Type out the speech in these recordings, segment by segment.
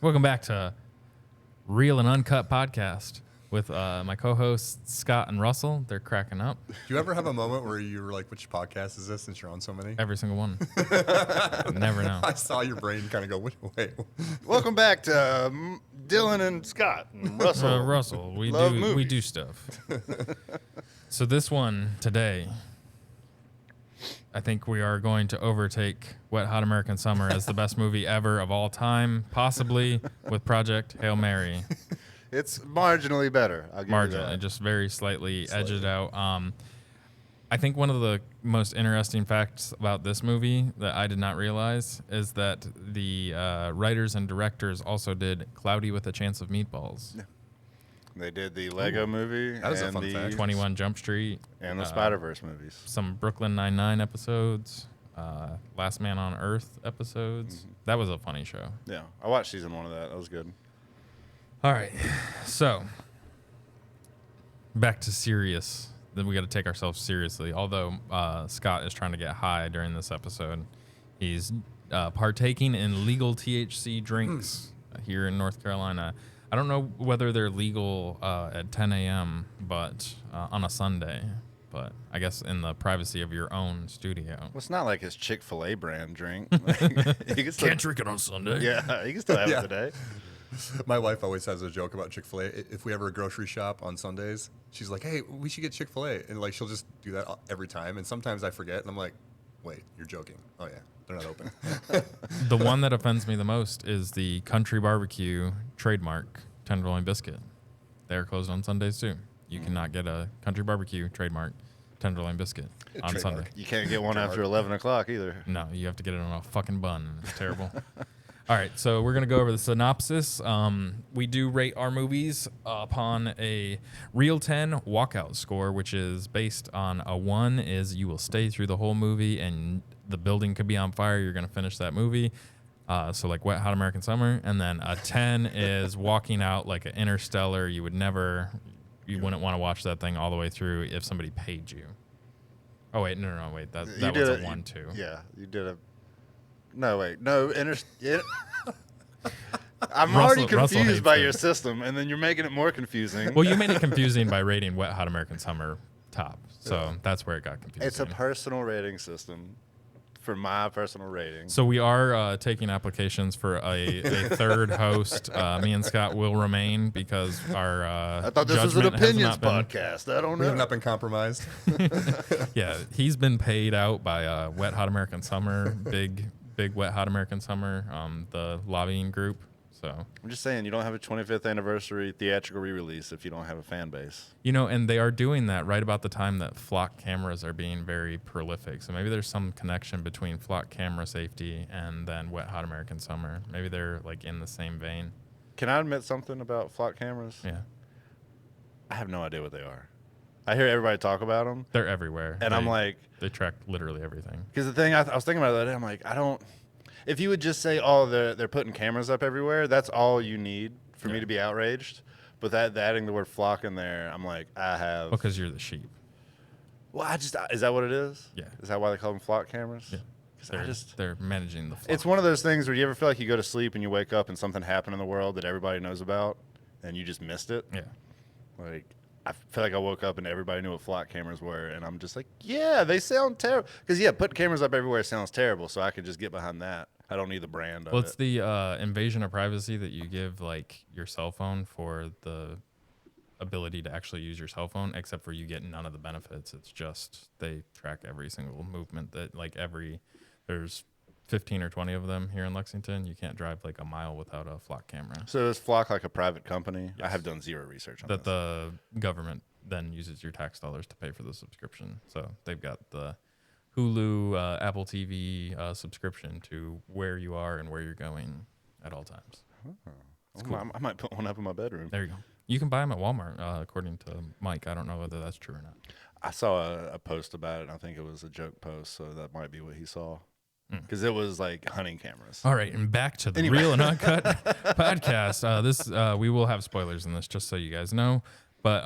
Welcome back to Real and Uncut Podcast with my co-hosts Scott and Russell. They're cracking up. Do you ever have a moment where you were like, which podcast is this since you're on so many? Every single one. Never know. I saw your brain kind of go, wait. Welcome back to Dylan and Scott and Russell. Russell, we Love do stuff. So this one today, I think we are going to overtake Wet Hot American Summer as the best movie ever of all time, possibly with Project Hail Mary. It's marginally better. I'll give you Marginally, that. just very slightly edged out. I think one of the most interesting facts about this movie that I did not realize is that the writers and directors also did Cloudy with a Chance of Meatballs. Yeah. They did the Lego movie That is a and fun the fact. 21 Jump Street. and the Spider-Verse movies. Some Brooklyn Nine-Nine episodes. Last Man on Earth episodes. Mm-hmm. That was a funny show. Yeah, I watched season 1 of that. That was good. All right, so back to serious. Then we got to take ourselves seriously. Although Scott is trying to get high during this episode, he's partaking in legal THC drinks here in North Carolina. I don't know whether they're legal at 10 a.m., but on a Sunday. But I guess in the privacy of your own studio. Well, it's not like his Chick-fil-A brand drink. Like, you can still, Can't drink it on Sunday. yeah, you can still have Yeah. it today. My wife always has a joke about Chick-fil-A. If we ever grocery shop on Sundays, she's like, hey, we should get Chick-fil-A. And like, she'll just do that every time. And sometimes I forget. And I'm like, wait, you're joking. Oh, yeah, they're not open. The one that offends me the most is the Country Barbecue trademark tenderloin biscuit. They're closed on Sundays too. You cannot get a Country Barbecue trademark tenderloin biscuit on Sunday. You can't get one after 11 o'clock either. No, you have to get it on a fucking bun. It's terrible. All right, so we're going to go over the synopsis. We do rate our movies upon a Real 10 Walkout score, which is based on a 1 is you will stay through the whole movie and the building could be on fire. You're going to finish that movie. So like Wet Hot American Summer. And then a 10 is walking out like an Interstellar. You wouldn't want to watch that thing all the way through if somebody paid you. Oh, wait, no, wait. That was a 1, too. Yeah, you did a... No, wait. No, I'm already Russell hates confused by it. your system, and then you're making it more confusing. Well, you made it confusing by rating Wet Hot American Summer top. So that's where it got confusing. It's a personal rating system for my personal rating. So we are taking applications for a third host. Me and Scott will remain because our I thought this was an judgment has opinions not been- podcast. I don't We have know. not been compromised. Yeah, he's been paid out by Wet Hot American Summer, big Wet Hot American Summer, the lobbying group. So I'm just saying, you don't have a 25th anniversary theatrical re-release if you don't have a fan base. and they are doing that right about the time that flock cameras are being very prolific. So maybe there's some connection between flock camera safety and then Wet Hot American Summer. Maybe they're like in the same vein. Can I admit something about flock cameras? Yeah, I have no idea what they are. I hear everybody talk about them, they're everywhere. and I'm like, they track literally everything. because the thing I was thinking about the other day, I'm like, I don't. If you would just say, oh, they're putting cameras up everywhere, that's all you need for me to be outraged. But adding the word flock in there, I'm like, I have. Because you're the sheep. Well, is that what it is? Yeah. Is that why they call them flock cameras? Yeah. 'Cause They're managing the flock. it's one of those things where you ever feel like you go to sleep and you wake up and something happened in the world that everybody knows about, and you just missed it. Yeah. Like, I feel like I woke up and everybody knew what flock cameras were, and I'm just like, yeah, they sound terrible. Because, yeah, putting cameras up everywhere sounds terrible, so I could just get behind that. I don't need the brand of Well, it. it's the invasion of privacy that you give like your cell phone for the ability to actually use your cell phone, except for you get none of the benefits. It's just they track every single movement that there's 15 or 20 of them here in Lexington. You can't drive like a mile without a flock camera. So is Flock like a private company? I Yes. have done zero research on That this. the government then uses your tax dollars to pay for the subscription. So they've got the Hulu, Apple TV subscription to where you are and where you're going at all times. I might put one up in my bedroom. There you go. You can buy them at Walmart, according to Mike. I don't know whether that's true or not. I saw a post about it, and I think it was a joke post, so that might be what he saw. Because it was like hunting cameras. All right, and back to the Anyway. Real and Uncut podcast. This we will have spoilers in this, just so you guys know. But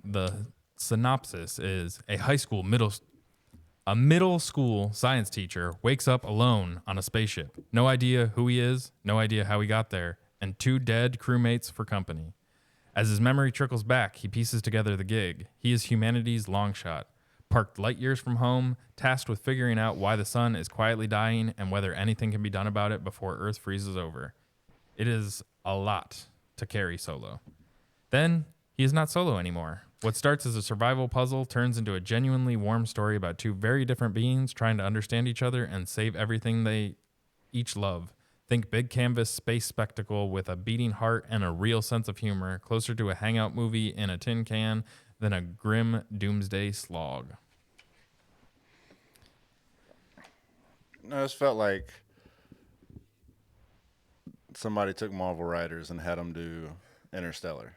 the synopsis is a middle school science teacher wakes up alone on a spaceship. No idea who he is, no idea how he got there, and 2 dead crewmates for company. As his memory trickles back, he pieces together the gig. He is humanity's long shot, parked light years from home, tasked with figuring out why the sun is quietly dying and whether anything can be done about it before Earth freezes over. It is a lot to carry solo. Then, he is not solo anymore. What starts as a survival puzzle turns into a genuinely warm story about 2 very different beings trying to understand each other and save everything they each love. Think big canvas space spectacle with a beating heart and a real sense of humor, closer to a hangout movie in a tin can than a grim doomsday slog. No, this felt like somebody took Marvel writers and had them do Interstellar.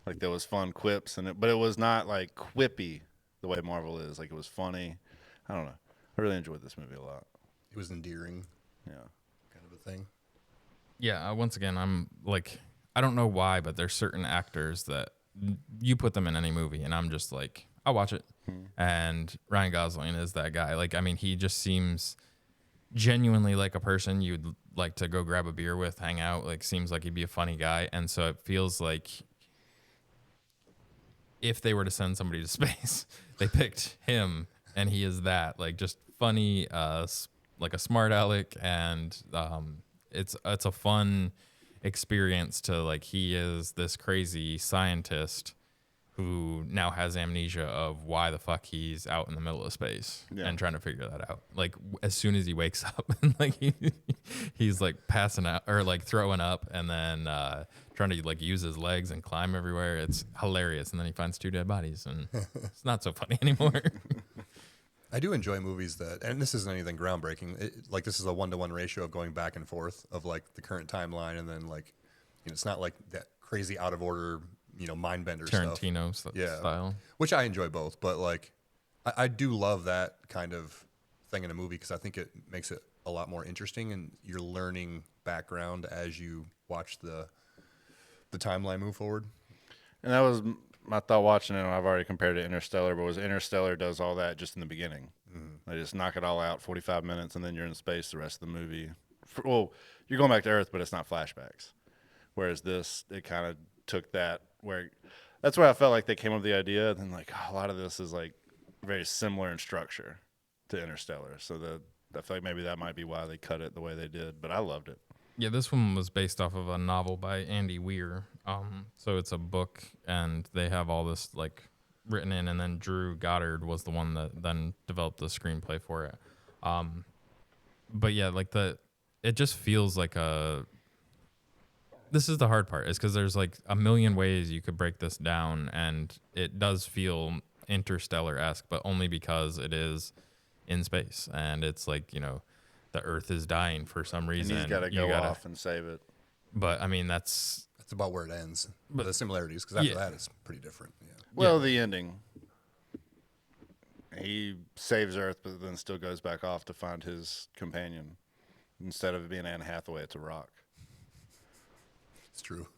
Like there was fun quips in it, but it was not like quippy the way Marvel is. Like it was funny. I don't know. I really enjoyed this movie a lot. It was endearing, Yeah. kind of a thing. Yeah, once again, I'm like, I don't know why, but there's certain actors that you put them in any movie, and I'm just like, I'll watch it. And Ryan Gosling is that guy. Like, I mean, he just seems genuinely like a person you'd like to go grab a beer with, hang out. Like, seems like he'd be a funny guy. And so it feels like if they were to send somebody to space, they picked him, and he is that. Like, just funny, like a smart aleck, and it's a fun experience to, like, he is this crazy scientist who now has amnesia of why the fuck he's out in the middle of space and trying to figure that out. Like, as soon as he wakes up and like he's like passing out or like throwing up and then trying to like use his legs and climb everywhere. It's hilarious. And then he finds 2 dead bodies and it's not so funny anymore. I do enjoy movies that, and this isn't anything groundbreaking. Like this is a 1-to-1 ratio of going back and forth of like the current timeline, and then like, you know, it's not like that crazy out of order, you know, mind bender Tarantino stuff. style. Which I enjoy both, but like, I do love that kind of thing in a movie because I think it makes it a lot more interesting, and you're learning background as you watch the timeline move forward. And that was my thought watching it. I've already compared it to Interstellar, but was Interstellar does all that just in the beginning. They just knock it all out, 45 minutes, and then you're in space the rest of the movie. Well, you're going back to Earth, but it's not flashbacks. Whereas this, it kind of took that where that's where I felt like they came up with the idea. And then like a lot of this is like very similar in structure to Interstellar. So I feel like maybe that might be why they cut it the way they did. But I loved it. Yeah, this one was based off of a novel by Andy Weir. So it's a book, and they have all this like written in, and then Drew Goddard was the one that then developed the screenplay for it. But yeah, like it just feels like this is the hard part, is because there's like a million ways you could break this down, and it does feel Interstellar-esque, but only because it is in space, and it's like, you know, the Earth is dying for some reason. And he's got to go off and save it. But I mean, that's about where it ends. But the similarities, because after that, it's pretty different. Yeah. Well, the ending. He saves Earth, but then still goes back off to find his companion. Instead of it being Anne Hathaway, it's a rock. It's true.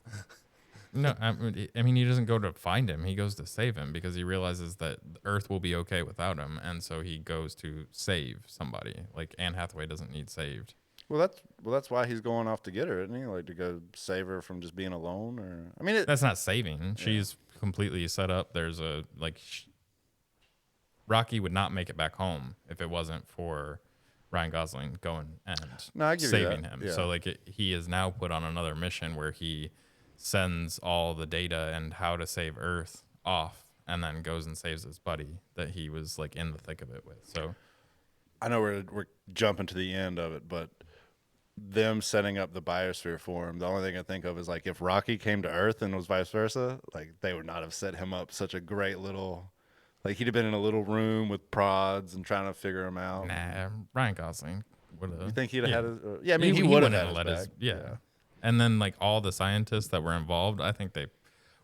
No, I mean, he doesn't go to find him. He goes to save him because he realizes that Earth will be okay without him, and so he goes to save somebody. Like, Anne Hathaway doesn't need saved. Well, that's why he's going off to get her, isn't he? Like to go save her from just being alone, or I mean, that's not saving. She's completely set up. There's a like, Rocky would not make it back home if it wasn't for Ryan Gosling going and saving him. Yeah. So like, he is now put on another mission where he sends all the data and how to save Earth off, and then goes and saves his buddy that he was like in the thick of it with. So I know we're jumping to the end of it, but them setting up the biosphere for him, the only thing I think of is like if Rocky came to Earth and was vice versa, like they would not have set him up such a great little, like he'd have been in a little room with prods and trying to figure him out. Nah, Ryan Gosling would have. You think he'd have had his, yeah, I mean he would have had his back. Yeah. And then like all the scientists that were involved, I think they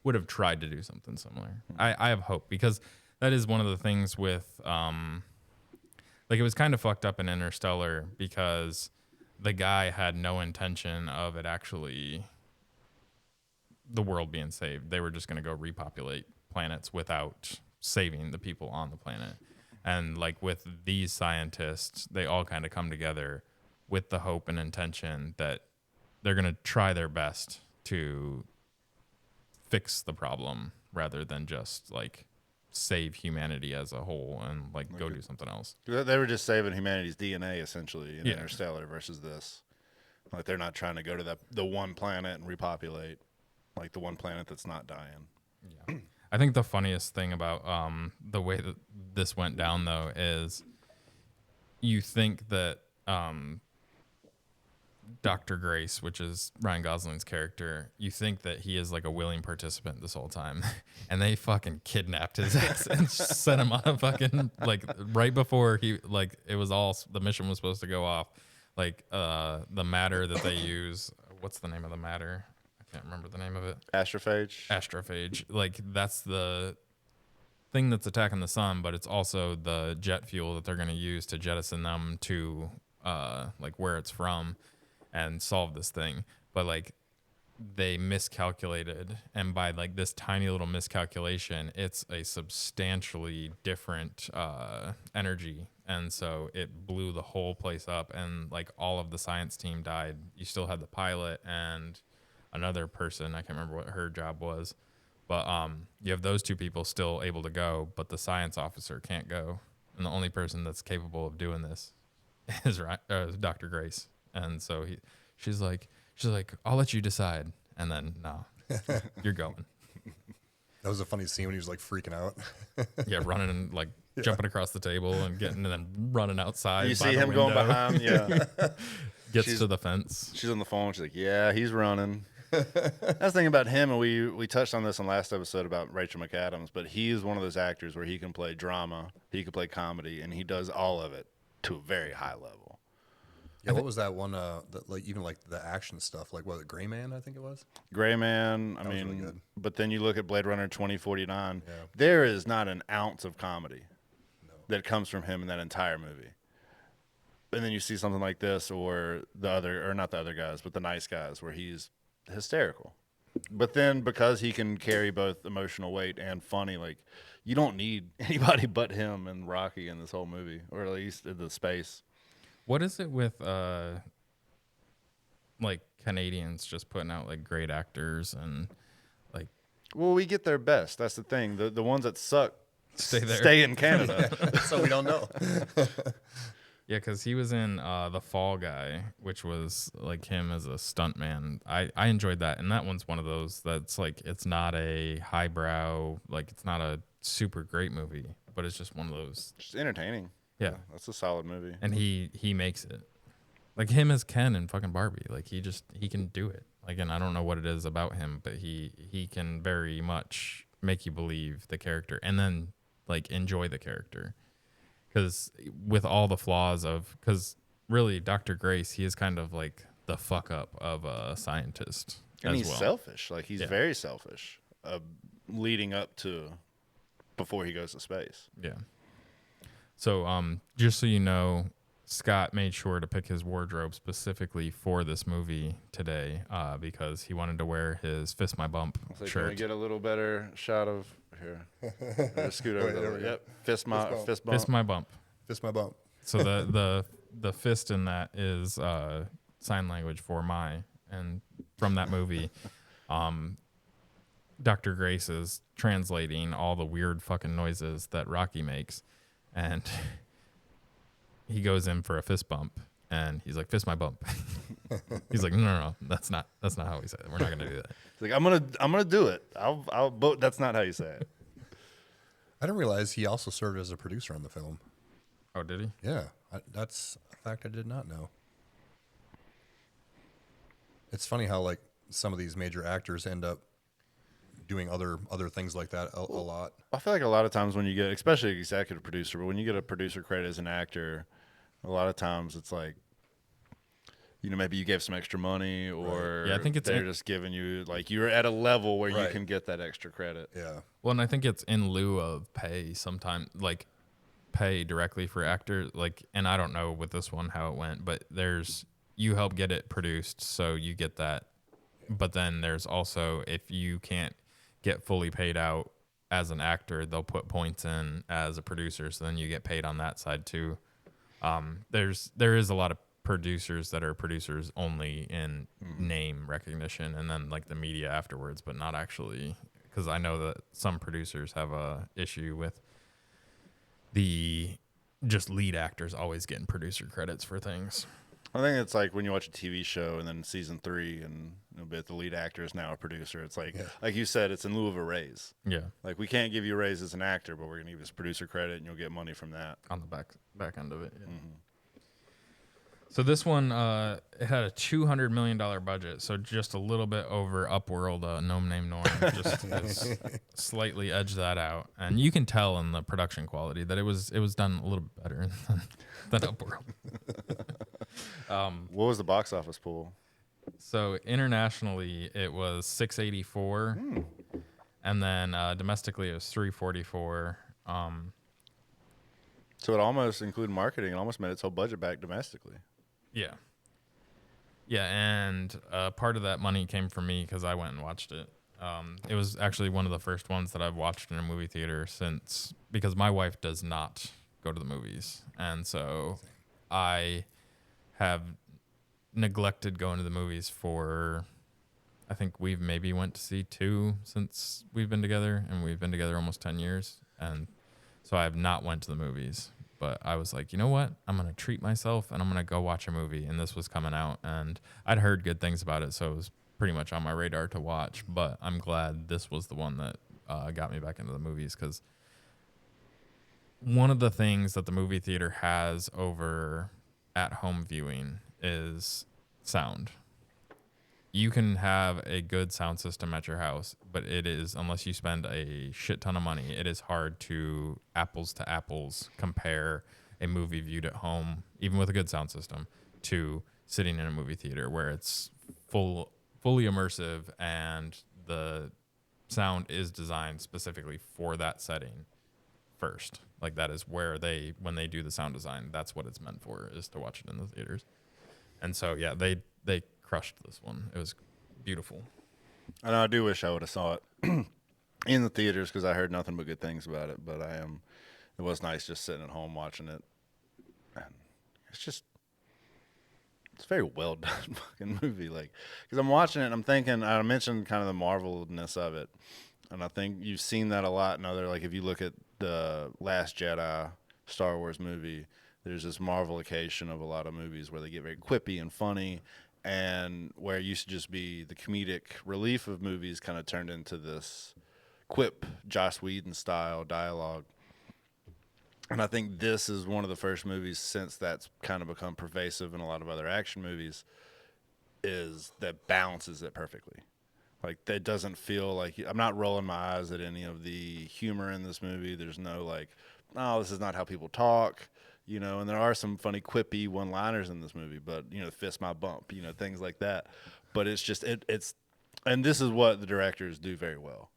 would have tried to do something similar. I have hope, because that is one of the things with like, it was kind of fucked up in Interstellar because the guy had no intention of it actually, the world being saved. They were just going to go repopulate planets without saving the people on the planet. And like with these scientists, they all kind of come together with the hope and intention that they're gonna try their best to fix the problem rather than just like save humanity as a whole and like go do something else. They were just saving humanity's DNA essentially in Yeah. Interstellar versus this. Like they're not trying to go to the one planet and repopulate, like the one planet that's not dying. Yeah. I think the funniest thing about the way that this went down though is you think that Dr. Grace, which is Ryan Gosling's character, you think that he is like a willing participant this whole time. And they fucking kidnapped his ass and sent him on a fucking, like, right before he, like, it was all, the mission was supposed to go off. Like, the matter that they use, what's the name of the matter? I can't remember the name of it. Astrophage. Astrophage. Like, that's the thing that's attacking the sun, but it's also the jet fuel that they're going to use to jettison them to, like, where it's from. And solve this thing, but like they miscalculated, and by like this tiny little miscalculation, it's a substantially different energy, and so it blew the whole place up, and like all of the science team died. You still had the pilot and another person, I can't remember what her job was, but you have those two people still able to go, but the science officer can't go, and the only person that's capable of doing this is Dr. Grace. And so she's like, I'll let you decide. And then, no, you're going. That was a funny scene when he was like freaking out. Yeah, running and like jumping across the table and getting, and then running outside. You see him going behind, yeah. Gets to the fence. She's on the phone. She's like, yeah, he's running. That's the thing about him, and we touched on this in last episode about Rachel McAdams, but he's one of those actors where he can play drama, he can play comedy, and he does all of it to a very high level. Yeah, what was that one? Like even like the action stuff, like what, Gray Man? I think it was. Gray Man. I mean, really but then you look at Blade Runner 2049. Yeah. There is not an ounce of comedy that comes from him in that entire movie. And then you see something like this, or the other, or not the other guys, but the Nice Guys, where he's hysterical. But then because he can carry both emotional weight and funny, like you don't need anybody but him and Rocky in this whole movie, or at least in the space. What is it with like Canadians just putting out like great actors and like? Well, we get their best. That's the thing. The ones that suck stay there. Stay in Canada. So we don't know. Yeah, because he was in The Fall Guy, which was like him as a stuntman. I enjoyed that, and that one's one of those that's like it's not a highbrow, like it's not a super great movie, but it's just one of those. Just entertaining. Yeah, that's a solid movie. And he makes it. Like him as Ken in fucking Barbie. Like he can do it. Like, and I don't know what it is about him, but he can very much make you believe the character and then like enjoy the character. Because with all the flaws because really Dr. Grace, he is kind of like the fuck up of a scientist. And as he's well. selfish. Like he's very selfish leading up to before he goes to space. Yeah. So just so you know, Scott made sure to pick his wardrobe specifically for this movie today because he wanted to wear his Fist My Bump shirt. Can we get a little better shot of here? Scoot over there. Yep. Fist my bump. Fist My Bump. Fist My Bump. So the fist in that is sign language for my. And from that movie, Dr. Grace is translating all the weird fucking noises that Rocky makes. And he goes in for a fist bump, and he's like, "Fist my bump." He's like, "No, that's not how he said it. We're not gonna do that." He's like, "I'm gonna do it. But that's not how you say it." I didn't realize he also served as a producer on the film. Oh, did he? Yeah, that's a fact I did not know. It's funny how like some of these major actors end up doing other things like that a lot. I feel like a lot of times when you get, especially executive producer, but when you get a producer credit as an actor, a lot of times it's like, you know, maybe you gave some extra money, or yeah, I think they're just giving you, like, you're at a level where you can get that extra credit. Yeah. Well, and I think it's in lieu of pay sometimes, like pay directly for actors. Like, and I don't know with this one how it went, but you help get it produced, so you get that. But then there's also, if you can't get fully paid out as an actor, they'll put points in as a producer, so then you get paid on that side too. There is a lot of producers that are producers only in name recognition, and then like the media afterwards, but not actually, because I know that some producers have a issue with the just lead actors always getting producer credits for things. I think it's like when you watch a TV show and then season 3 and the lead actor is now a producer. It's like, like you said, it's in lieu of a raise. Yeah. Like we can't give you a raise as an actor, but we're going to give you this producer credit and you'll get money from that. On the back end of it. Yeah. So this one, it had a $200 million budget, so just a little bit over Upworld, Gnome Name Norm, just slightly edged that out, and you can tell in the production quality that it was done a little bit better than Upworld. What was the box office pool? So internationally, it was 684, and then domestically it was 344. So it almost included marketing and almost made its whole budget back domestically. Yeah. Yeah, and part of that money came from me because I went and watched it. It was actually one of the first ones that I've watched in a movie theater because my wife does not go to the movies. And so I have neglected going to the movies for, I think we've maybe went to see 2 since we've been together, and we've been together almost 10 years. And so I have not went to the movies. But I was like, you know what? I'm going to treat myself and I'm going to go watch a movie. And this was coming out and I'd heard good things about it. So it was pretty much on my radar to watch. But I'm glad this was the one that got me back into the movies, because one of the things that the movie theater has over at-home viewing is sound. You can have a good sound system at your house, but it is, unless you spend a shit ton of money, it is hard to apples compare a movie viewed at home, even with a good sound system, to sitting in a movie theater where it's fully immersive and the sound is designed specifically for that setting first. Like that is where when they do the sound design, that's what it's meant for, is to watch it in the theaters. And so, yeah, they crushed this one. It was beautiful. And I do wish I would have saw it in the theaters because I heard nothing but good things about it. But it was nice just sitting at home watching it. And it's a very well done fucking movie. Like, because I'm watching it and I'm thinking, I mentioned kind of the Marvelness of it. And I think you've seen that a lot in other, like if you look at the Last Jedi Star Wars movie, there's this Marvelication of a lot of movies where they get very quippy and funny. And where it used to just be the comedic relief of movies kind of turned into this quip, Joss Whedon style dialogue. And I think this is one of the first movies since that's kind of become pervasive in a lot of other action movies, is that balances it perfectly. Like, that doesn't feel like, I'm not rolling my eyes at any of the humor in this movie. There's no like, oh, this is not how people talk. You know, and there are some funny, quippy one-liners in this movie, but, you know, fist my bump, you know, things like that. But it's just, and this is what the directors do very well.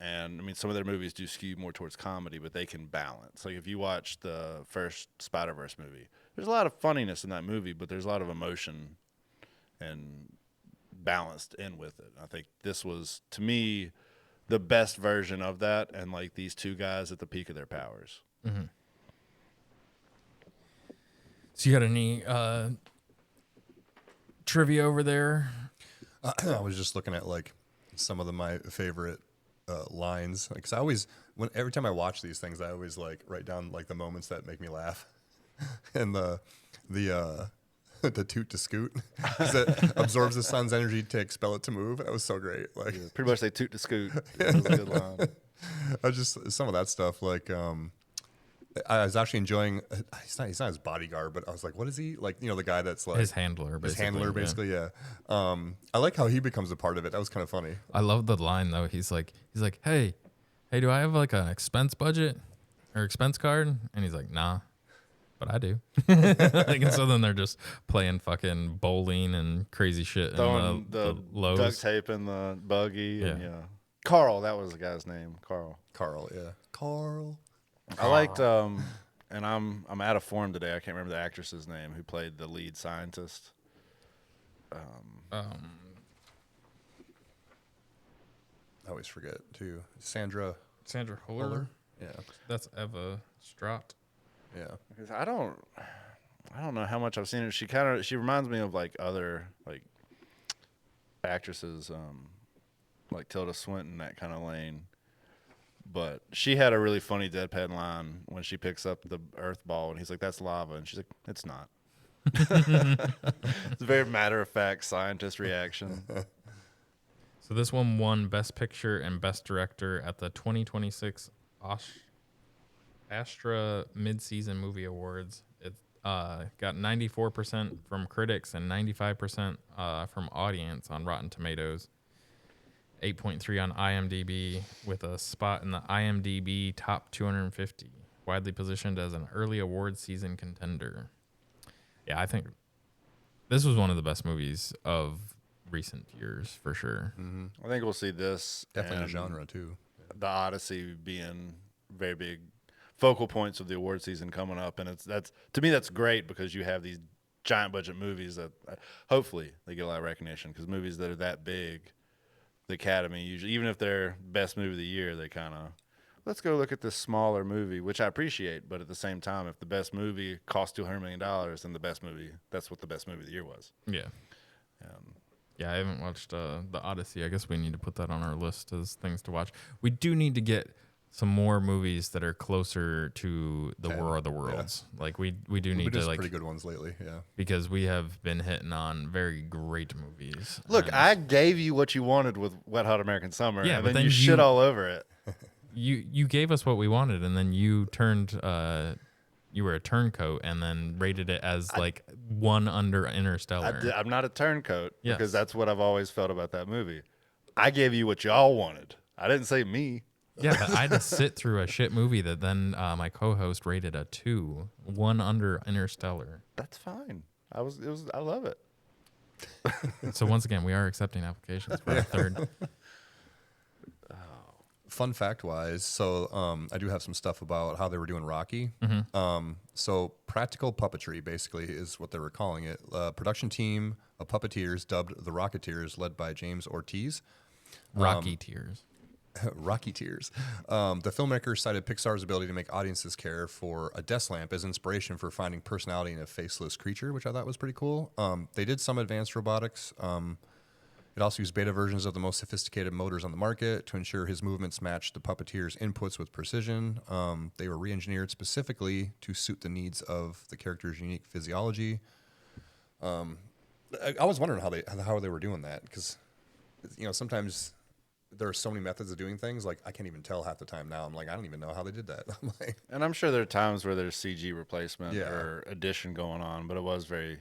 And, I mean, some of their movies do skew more towards comedy, but they can balance. Like, if you watch the first Spider-Verse movie, there's a lot of funniness in that movie, but there's a lot of emotion and balanced in with it. I think this was, to me, the best version of that, and, like, these two guys at the peak of their powers. Mm-hmm. So you got any trivia over there? I was just looking at like some of my favorite lines. Because every time I watch these things, I always like write down like the moments that make me laugh. And the toot to scoot, that absorbs the sun's energy to expel it to move. That was so great. Like, Yeah, pretty much they toot to scoot. That was a good line. I just, some of that stuff, like I was actually enjoying. He's not his bodyguard, but I was like, what is he like? You know, the guy that's like His handler, basically. Yeah. I like how he becomes a part of it. That was kind of funny. I love the line though. He's like, hey, do I have like an expense budget or expense card? And he's like, nah, but I do. Like, and so then they're just playing fucking bowling and crazy shit. Throwing the Lowe's. duct tape in the buggy. Yeah. And, yeah. Carl, that was the guy's name. Carl. Yeah. Carl. I liked, and I'm out of form today. I can't remember the actress's name who played the lead scientist. I always forget too. Sandra Huller. Yeah. That's Eva Strott. Yeah. Because I don't I don't know how much I've seen her. She reminds me of like other like actresses, like Tilda Swinton, that kind of lane. But she had a really funny deadpan line when she picks up the earth ball and he's like, "That's lava," and she's like, "It's not." It's a very matter of fact scientist reaction. So this one won Best Picture and Best Director at the 2026 Astra Mid-Season Movie Awards. It got 94% from critics and 95% from audience on Rotten Tomatoes. 8.3 on IMDb, with a spot in the IMDb top 250. Widely positioned as an early award season contender. Yeah, I think this was one of the best movies of recent years, for sure. Mm-hmm. I think we'll see this. Definitely a genre, too. The Odyssey being very big focal points of the award season coming up. And that's to me, that's great because you have these giant budget movies that hopefully they get a lot of recognition, because movies that are that big, the Academy usually, even if they're best movie of the year, they kind of, let's go look at this smaller movie, which I appreciate. But at the same time, if the best movie cost $200 million, then the best movie, that's what the best movie of the year was. Yeah. Yeah, I haven't watched the Odyssey. I guess we need to put that on our list as things to watch. We do need to get some more movies that are closer to the War of the Worlds. Yeah. Like we do need to, like, pretty good ones lately, yeah. Because we have been hitting on very great movies. Look, I gave you what you wanted with Wet Hot American Summer, yeah, and but then you shit all over it. You gave us what we wanted, and then you turned you were a turncoat and then rated it as like one under Interstellar. I'm not a turncoat, yes, because that's what I've always felt about that movie. I gave you what y'all wanted. I didn't say me. Yeah, but I had to sit through a shit movie that then my co-host rated a 2, one under Interstellar. That's fine. I love it. So once again, we are accepting applications for a third. Fun fact wise, so I do have some stuff about how they were doing Rocky. Mm-hmm. So practical puppetry basically is what they were calling it. Production team of puppeteers dubbed the Rocketeers, led by James Ortiz. Rocky Tears. Rocky Tears. The filmmaker cited Pixar's ability to make audiences care for a desk lamp as inspiration for finding personality in a faceless creature, which I thought was pretty cool. They did some advanced robotics. It also used beta versions of the most sophisticated motors on the market to ensure his movements matched the puppeteer's inputs with precision. They were re-engineered specifically to suit the needs of the character's unique physiology. I was wondering how they were doing that, because sometimes there are so many methods of doing things. Like, I can't even tell half the time now. I'm like, I don't even know how they did that. And I'm sure there are times where there's CG replacement or addition going on, but it was very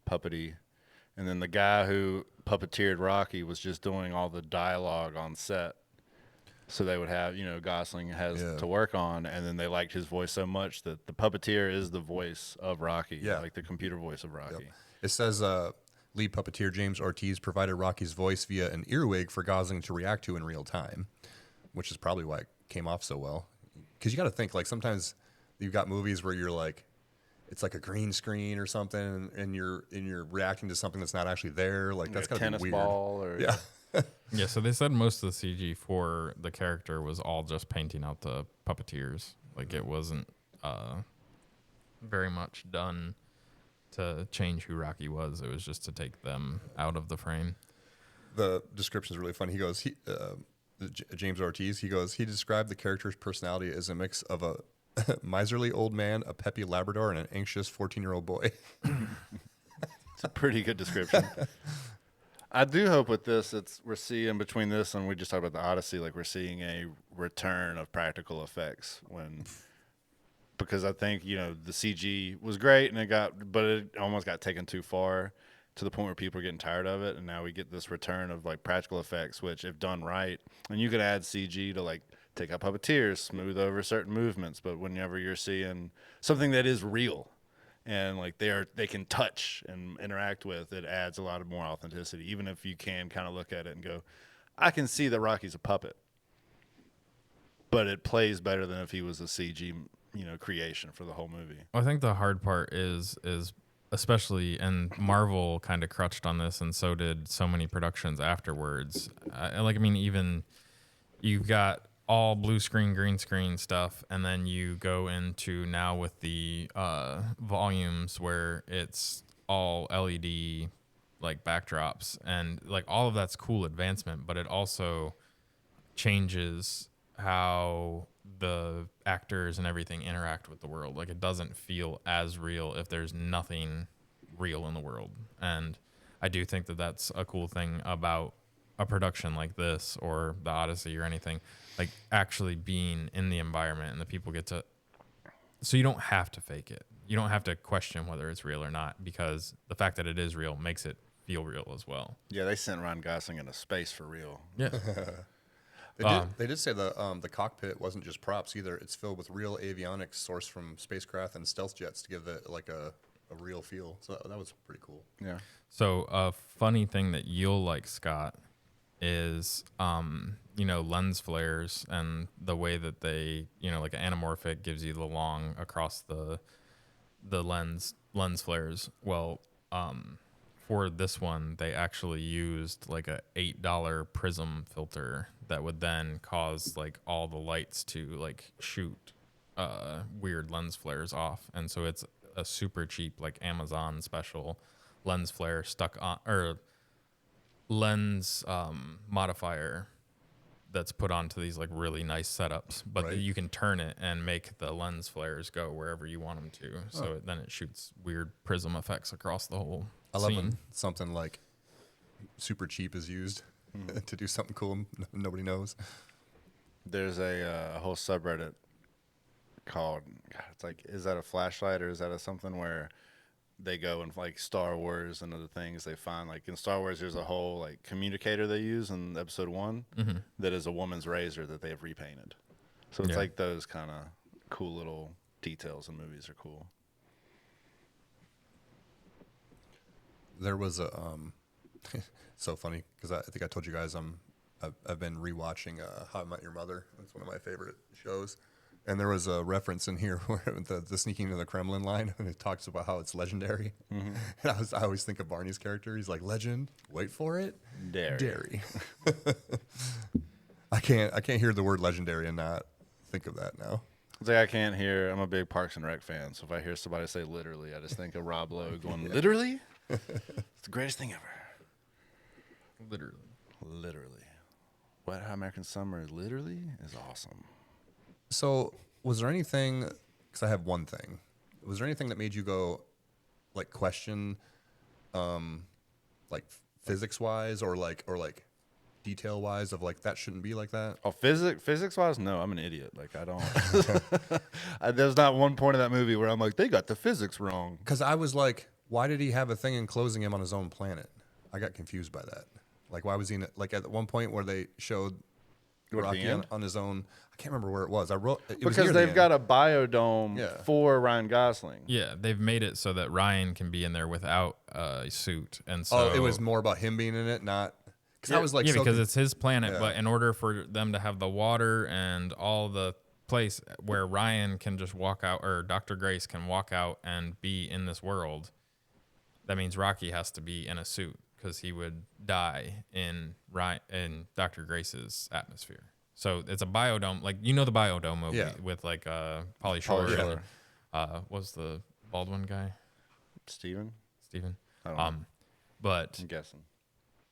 puppety. And then the guy who puppeteered Rocky was just doing all the dialogue on set. So they would have, Gosling has to work on, and then they liked his voice so much that the puppeteer is the voice of Rocky, like the computer voice of Rocky. Yep. It says lead puppeteer James Ortiz provided Rocky's voice via an earwig for Gosling to react to in real time, which is probably why it came off so well. Because you got to think, like, sometimes you've got movies where you're like, it's like a green screen or something, and you're reacting to something that's not actually there. Like, that's gotta be weird. Tennis ball, or Yeah, so they said most of the CG for the character was all just painting out the puppeteers. Like, it wasn't very much done to change who Rocky was. It was just to take them out of the frame. The description is really funny. He goes, James Ortiz, he described the character's personality as a mix of a miserly old man, a peppy Labrador, and an anxious 14-year-old boy. It's a pretty good description. I do hope with this, we're seeing between this and we just talked about the Odyssey, like, we're seeing a return of practical effects because I think, the CG was great but it almost got taken too far to the point where people are getting tired of it. And now we get this return of, like, practical effects, which, if done right, and you could add CG to, like, take out puppeteers, smooth over certain movements. But whenever you're seeing something that is real and, like, they can touch and interact with, it adds a lot of more authenticity, even if you can kind of look at it and go, I can see that Rocky's a puppet, but it plays better than if he was a CG, creation for the whole movie. I think the hard part is especially, and Marvel kind of crutched on this, and so did so many productions afterwards. Even you've got all blue screen, green screen stuff, and then you go into now with the volumes where it's all LED like backdrops, and like all of that's cool advancement, but it also changes how the actors and everything interact with the world. Like it doesn't feel as real if there's nothing real in the world. And I do think that that's a cool thing about a production like this or the Odyssey or anything, like actually being in the environment and the people get to, so you don't have to fake it. You don't have to question whether it's real or not, because the fact that it is real makes it feel real as well. Yeah, they sent Ryan Gosling into space for real. Yeah. They did say the cockpit wasn't just props either. It's filled with real avionics sourced from spacecraft and stealth jets to give it like a real feel. So that was pretty cool. Yeah. So a funny thing that you'll like, Scott, is lens flares and the way that they, like an anamorphic gives you the long across the lens flares. Well, for this one, they actually used like a $8 prism filter that would then cause like all the lights to like shoot weird lens flares off. And so it's a super cheap like Amazon special lens flare stuck on, or lens modifier that's put onto these like really nice setups, but Right. you can turn it and make the lens flares go wherever you want them to. So then it shoots weird prism effects across the whole I love scene. when something like super cheap is used to do something cool nobody knows. There's a whole subreddit called, God, it's like, is that a flashlight or is that a something where they go and like Star Wars and other things they find, like in Star Wars there's a whole like communicator they use in episode 1 that is a woman's razor that they have repainted. So it's Yeah. like those kind of cool little details in movies are cool. There was a so funny because I think I told you guys I've been rewatching How I Met Your Mother. It's one of my favorite shows, and there was a reference in here where the sneaking into the Kremlin line, and it talks about how it's legendary. And I always think of Barney's character. He's like, legend. Wait for it. Dairy. I can't hear the word legendary and not think of that now. It's like I can't hear. I'm a big Parks and Rec fan, so if I hear somebody say literally, I just think of Rob Lowe going literally. It's the greatest thing ever. Literally. Wet Hot American Summer literally is awesome. So, was there anything? Because I have one thing. Was there anything that made you go, like, question, like physics wise or like detail wise of like that shouldn't be like that? Oh, physics wise, no, I'm an idiot. Like I don't. There's not one point in that movie where I'm like, they got the physics wrong. Because I was like, why did he have a thing enclosing him on his own planet? I got confused by that. Like, why was he like at one point where they showed Rocky on his own? I can't remember where it was. Because they've got a biodome for Ryan Gosling. Yeah, they've made it so that Ryan can be in there without a suit, and so it was more about him being in it, not because I was like, because it's his planet. Yeah. But in order for them to have the water and all the place where Ryan can just walk out, or Dr. Grace can walk out and be in this world, that means Rocky has to be in a suit because he would die in Dr. Grace's atmosphere. So it's a biodome, like the biodome movie with like Pauly Shore. And, was the Baldwin guy? Steven. I don't know. But I'm guessing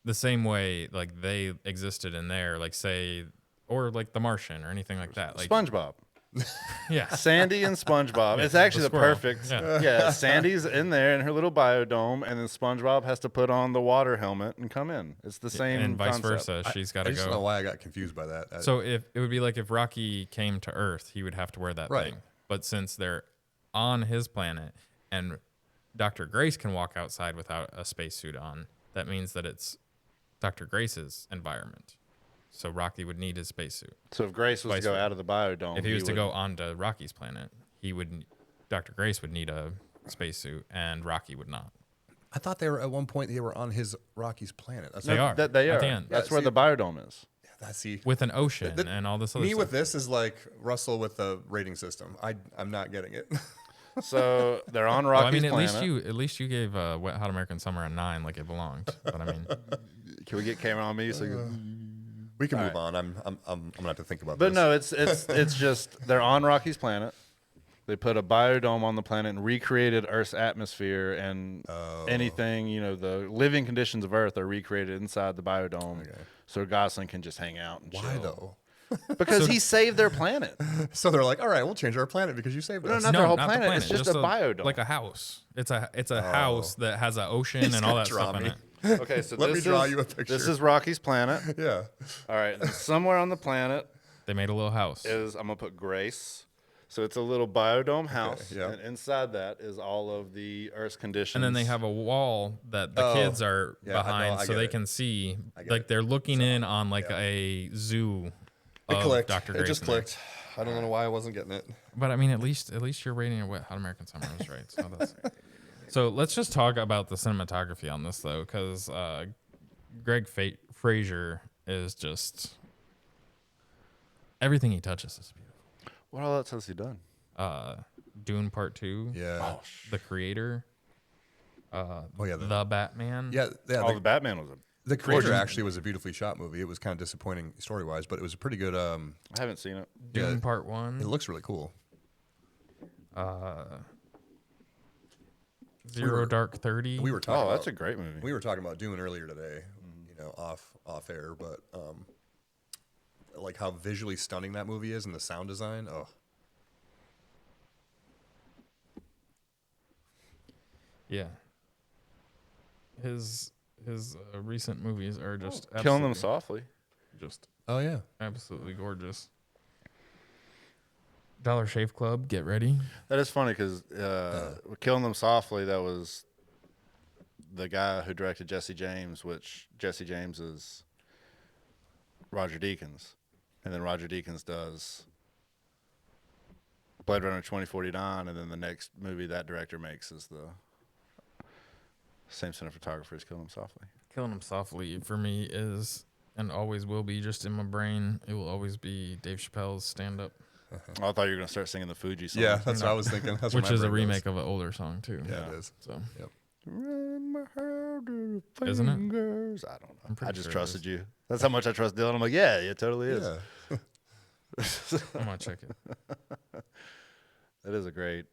the same way like they existed in there, like say, or like The Martian or anything like that. Like SpongeBob. Yeah. Sandy and SpongeBob. It's actually the perfect. Yeah. Sandy's in there in her little biodome, and then SpongeBob has to put on the water helmet and come in. It's the same and vice concept. versa. She's got to go. I just don't know why I got confused by that. So if it would be like if Rocky came to Earth, he would have to wear that Right. thing. But since they're on his planet and Dr. Grace can walk outside without a spacesuit on, that means that it's Dr. Grace's environment. So Rocky would need his spacesuit. So if Grace was to go out of the biodome, if he was to go onto Rocky's planet, Dr. Grace would need a spacesuit, and Rocky would not. I thought they were at one point they were on Rocky's planet. They are. They at are. the end. That's where the biodome is. Yeah, with an ocean and all this other stuff. Me with this is like Russell with the rating system. I'm not getting it. So they're on Rocky's planet. At least you gave Wet Hot American Summer a 9 like it belonged. But I mean, can we get camera on me? So We can move on. I'm gonna have to think about But this. no, it's just they're on Rocky's planet. They put a biodome on the planet and recreated Earth's atmosphere and anything, the living conditions of Earth are recreated inside the biodome. Okay. So Gosling can just hang out and Why chill. though? Because he saved their planet. So they're like, all right, we'll change our planet because you saved us. Not their whole not planet. the It's just a biodome. like a house. It's a house that has an ocean and all that draw stuff in me. it. Okay, so Let me draw you a picture. This is Rocky's planet. Yeah. All right, and somewhere on the planet They made a little house. I'm gonna put Grace. So it's a little biodome house, yeah. and inside that is all of the Earth's conditions. And then they have a wall that the kids are yeah, I know, behind, I so get they it. can see. get Like it. they're looking in on like a zoo. It of clicked. Dr. It Grace just in there. clicked. I don't know why I wasn't getting it. But I mean, at least you're rating it Hot American Summer was right. So let's just talk about the cinematography on this though, because Greig Fraser is just everything he touches is beautiful. What all else has he done? Dune Part 2. Yeah. The Creator. yeah, the Batman. Yeah. Oh, the Batman was The Creator actually was a beautifully shot movie. It was kind of disappointing story wise, but it was a pretty good. I haven't seen it. Dune Part 1. It looks really cool. Zero Dark 30. We were talking. Oh, about, that's a great movie. We were talking about Dune earlier today. Off air, but like how visually stunning that movie is and the sound design. Oh. Yeah. His recent movies are just Killing Them absolutely- Softly. Just Oh yeah. absolutely gorgeous. Dollar Shave Club, get ready. That is funny because Killing Them Softly, that was the guy who directed Jesse James, which Jesse James is Roger Deakins. And then Roger Deakins does Blade Runner 2049, and then the next movie that director makes is the same cinematographer as Killing Them Softly. Killing Them Softly for me is and always will be just in my brain. It will always be Dave Chappelle's stand up, Oh, I thought you were going to start singing the Fuji song. Yeah, that's what I was thinking. That's which what my is a brain remake goes. of an older song too. Yeah, it is. So Yep. Run my hair to the Isn't it? fingers. I don't know. pretty I just sure it trusted is. you. That's how much I trust Dylan. I'm like, yeah, it totally is. Yeah. I'm gonna check it. That is a great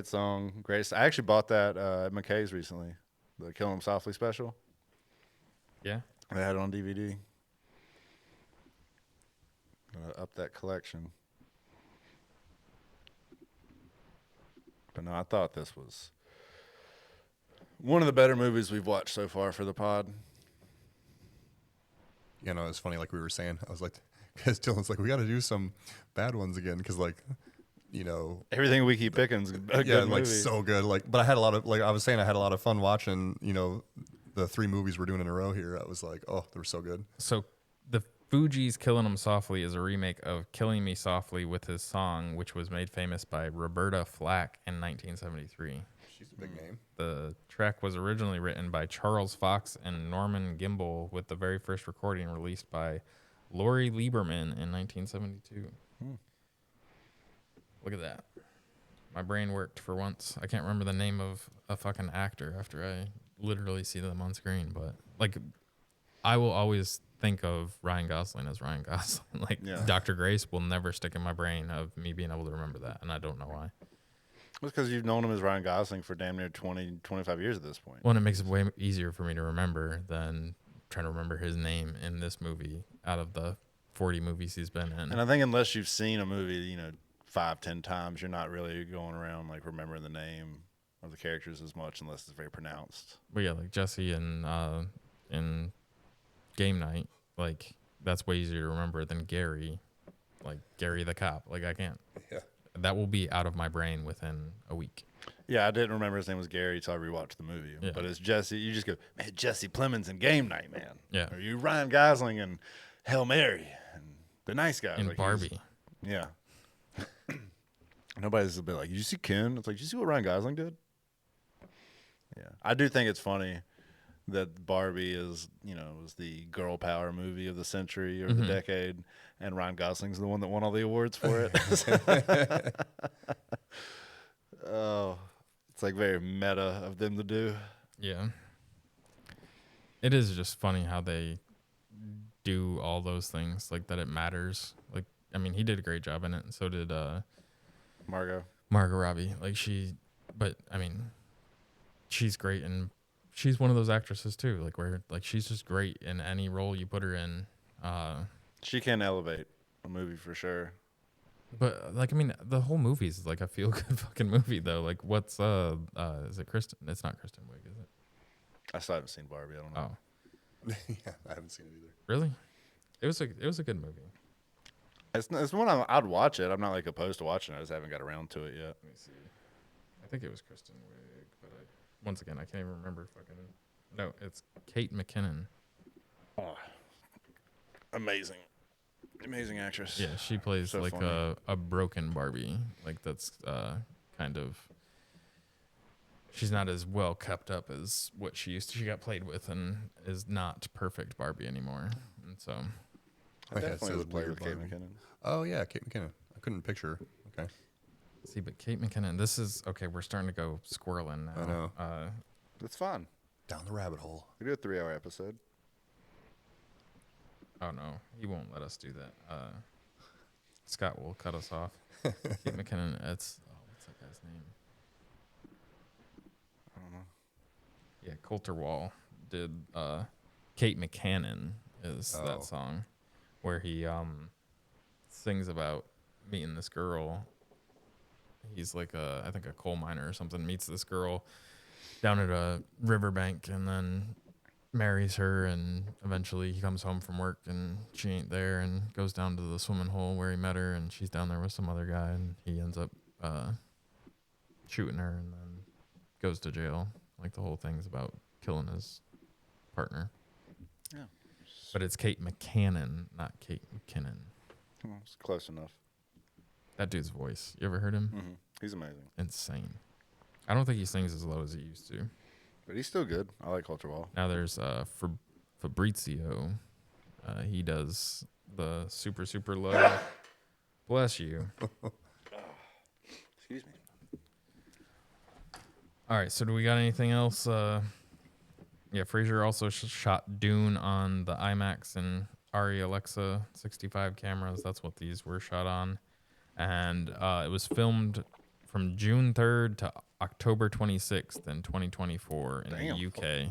song. Great. I actually bought that at McKay's recently, the Kill 'Em Softly special. Yeah. They had it on DVD. Gonna up that collection. But no, I thought this was one of the better movies we've watched so far for the pod. You know, it's funny. Like we were saying, I was like, because Dylan's like, we got to do some bad ones again, because like, Everything we keep picking is a good yeah, movie. like so good. Like, but I had a lot of I was saying, I had a lot of fun watching. The 3 movies we're doing in a row here. I was like, oh, they were so good. So the Fugees' Killing Them Softly is a remake of Killing Me Softly with his song, which was made famous by Roberta Flack in 1973. She's a big name. The track was originally written by Charles Fox and Norman Gimbel, with the very first recording released by Lori Lieberman in 1972. Look at that. My brain worked for once. I can't remember the name of a fucking actor after I literally see them on screen, but like I will always think of Ryan Gosling as Ryan Gosling. Like Yeah. Dr. Grace will never stick in my brain of me being able to remember that, and I don't know why. It's because you've known him as Ryan Gosling for damn near 20, 25 years at this point. Well, and it makes it way easier for me to remember than trying to remember his name in this movie out of the 40 movies he's been in. And I think unless you've seen a movie, 5-10 times, you're not really going around like remembering the name of the characters as much unless it's very pronounced. But yeah, like Jesse in Game Night, like that's way easier to remember than Gary, like Gary the cop. Like I can't. Yeah. That will be out of my brain within a week. Yeah, I didn't remember his name was Gary until I rewatched the movie. Yeah. But it's Jesse. You just go, man, Jesse Plemons in Game Night, man. Yeah. Or you Ryan Gosling in Hail Mary and The Nice Guys. In like, Barbie. Yeah. Nobody's a bit like, did you see Ken? It's like, did you see what Ryan Gosling did? Yeah. I do think it's funny that Barbie is, was the girl power movie of the century or the decade, and Ryan Gosling's the one that won all the awards for it. Oh, it's like very meta of them to do. Yeah. It is just funny how they do all those things, like that it matters. Like, I mean, he did a great job in it, and so did Margot Robbie. Like but I mean, she's great, and she's one of those actresses too. Like where like she's just great in any role you put her in. She can elevate a movie for sure. But like, I mean, the whole movie is like a feel good fucking movie though. Like, what's is it Kristen? It's not Kristen Wiig, is it? I still haven't seen Barbie. I don't know. Oh, Yeah, I haven't seen it either. really? It was a good movie. It's one I'd watch it. I'm not like opposed to watching it. I just haven't got around to it yet. Let me see. I think it was Kristen Wiig, but once again, I can't even remember fucking. No, it's Kate McKinnon. Oh, amazing actress. Yeah, she plays So like funny. a broken Barbie. Like that's kind of. She's not as well kept up as what she used to. She got played with and is not perfect Barbie anymore. And so, I Oh, yeah, it definitely says would play weird with Kate Barbie. McKinnon. Oh yeah, Kate McKinnon. I couldn't picture her. Okay. see, but Kate McKinnon, this is okay. We're starting to go squirreling now. I know. It's fun. Down the rabbit hole. We do a 3-hour episode. Oh no, he won't let us do that. Scott will cut us off. Kate McKinnon. What's that guy's name? I don't know. Yeah, Coulter Wall did. Kate McCannon is Oh. that song, where he sings about meeting this girl. He's like I think a coal miner or something. Meets this girl down at a riverbank and then marries her, and eventually he comes home from work and she ain't there, and goes down to the swimming hole where he met her, and she's down there with some other guy, and he ends up shooting her and then goes to jail. Like the whole thing's about killing his partner. Yeah. But it's Kate McCannon, not Kate McKinnon. It's close enough. That dude's voice. You ever heard him? Mm-hmm. He's amazing. Insane. I don't think he sings as low as he used to. But he's still good. I like Coulter Wall. Now there's Fabrizio. He does the super, super low. Bless you. Excuse me. All right, so do we got anything else? Yeah, Fraser also shot Dune on the IMAX and Arri Alexa 65 cameras. That's what these were shot on. And it was filmed from June 3rd to October 26th in 2024 in Damn. the UK. I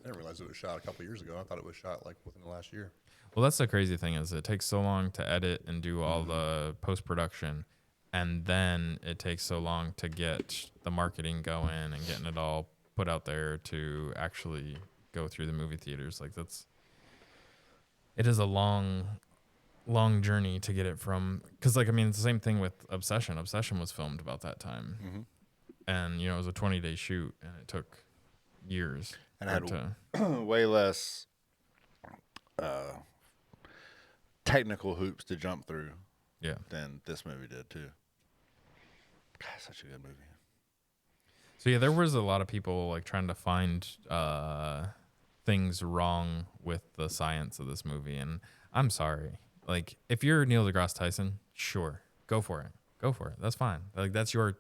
didn't realize it was shot a couple years ago. I thought it was shot like within the last year. Well, that's the crazy thing is it takes so long to edit and do all the post-production, and then it takes so long to get the marketing going and getting it all put out there to actually go through the movie theaters. Like it is a long journey to get it from, because like, I mean, it's the same thing with Obsession. Obsession was filmed about that time. Mm-hmm. And, it was a 20-day shoot, and it took years. And I for had way less technical hoops to jump through yeah. than this movie did, too. God, such a good movie. So, yeah, there was a lot of people, like, trying to find things wrong with the science of this movie. And I'm sorry. Like, if you're Neil deGrasse Tyson, sure, go for it. Go for it. That's fine. Like, that's your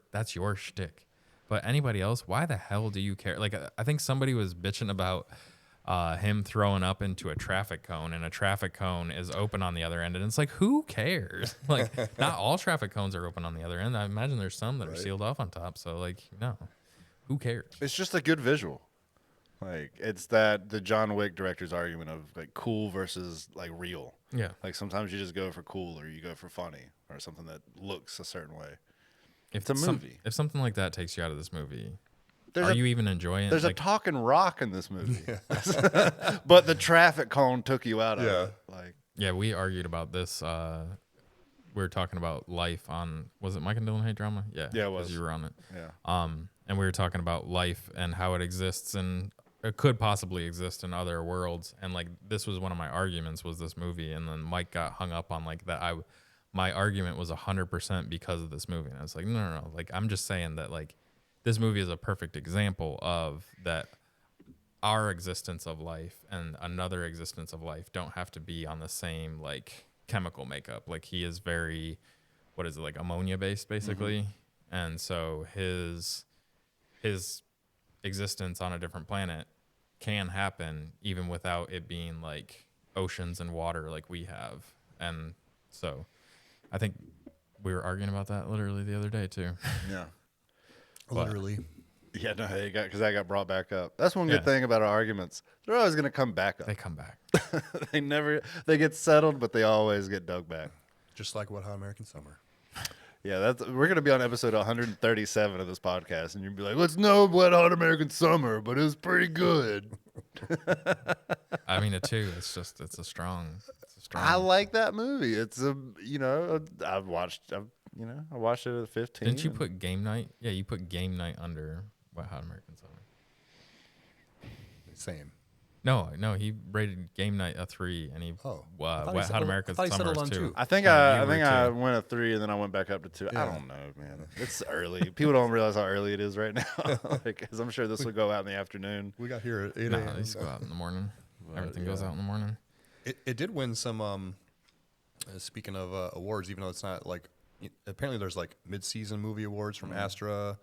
shtick. But anybody else, why the hell do you care? Like, I think somebody was bitching about him throwing up into a traffic cone, and a traffic cone is open on the other end. And it's like, who cares? Like, not all traffic cones are open on the other end. I imagine there's some that are sealed off on top. So, like, no, who cares? It's just a good visual. Like, it's that the John Wick director's argument of, like, cool versus, like, real. Yeah. Like, sometimes you just go for cool or you go for funny or something that looks a certain way. If It's a movie. If something like that takes you out of this movie, There's are a- you even enjoying it? There's Like, a talking rock in this movie. But the traffic cone took you out of it. Like, yeah, we argued about this. We were talking about life on, was it Mike and Dylan Hate Drama? Yeah. Yeah, it 'cause was. You were on it. yeah. And we were talking about life and how it exists, and it could possibly exist in other worlds. And like, this was one of my arguments, was this movie. And then Mike got hung up on like that. My argument was 100% because of this movie. And I was like, no. Like, I'm just saying that like, this movie is a perfect example of that. Our existence of life and another existence of life don't have to be on the same like chemical makeup. Like, he is very, what is it, like ammonia based basically. And so his existence on a different planet can happen even without it being like oceans and water like we have. And so I think we were arguing about that literally the other day too. Yeah. Literally. Yeah, no, because that got brought back up. That's one Yeah. good thing about our arguments. They're always going to come back up. They come back. They get settled, but they always get dug back. Just like What Hot American Summer. Yeah, we're going to be on episode 137 of this podcast, and you'll be like, let's know Wet Hot American Summer, but it was pretty good. I mean, it's a strong. I like that movie. It's I watched it at 15. Didn't you put Game Night? Yeah, you put Game Night under Wet Hot American Summer. Same. No, he rated Game Night a 3, and Wet Hot American Summer is 2. I think I went a 3, and then I went back up to 2. Yeah. I don't know, man. It's early. People don't realize how early it is right now. Because I'm sure this will go out in the afternoon. We got here at 8 a.m. No, these go out in the morning. Everything goes out in the morning. It did win some. Speaking of awards, even though it's not like, apparently there's like mid-season movie awards from Astra,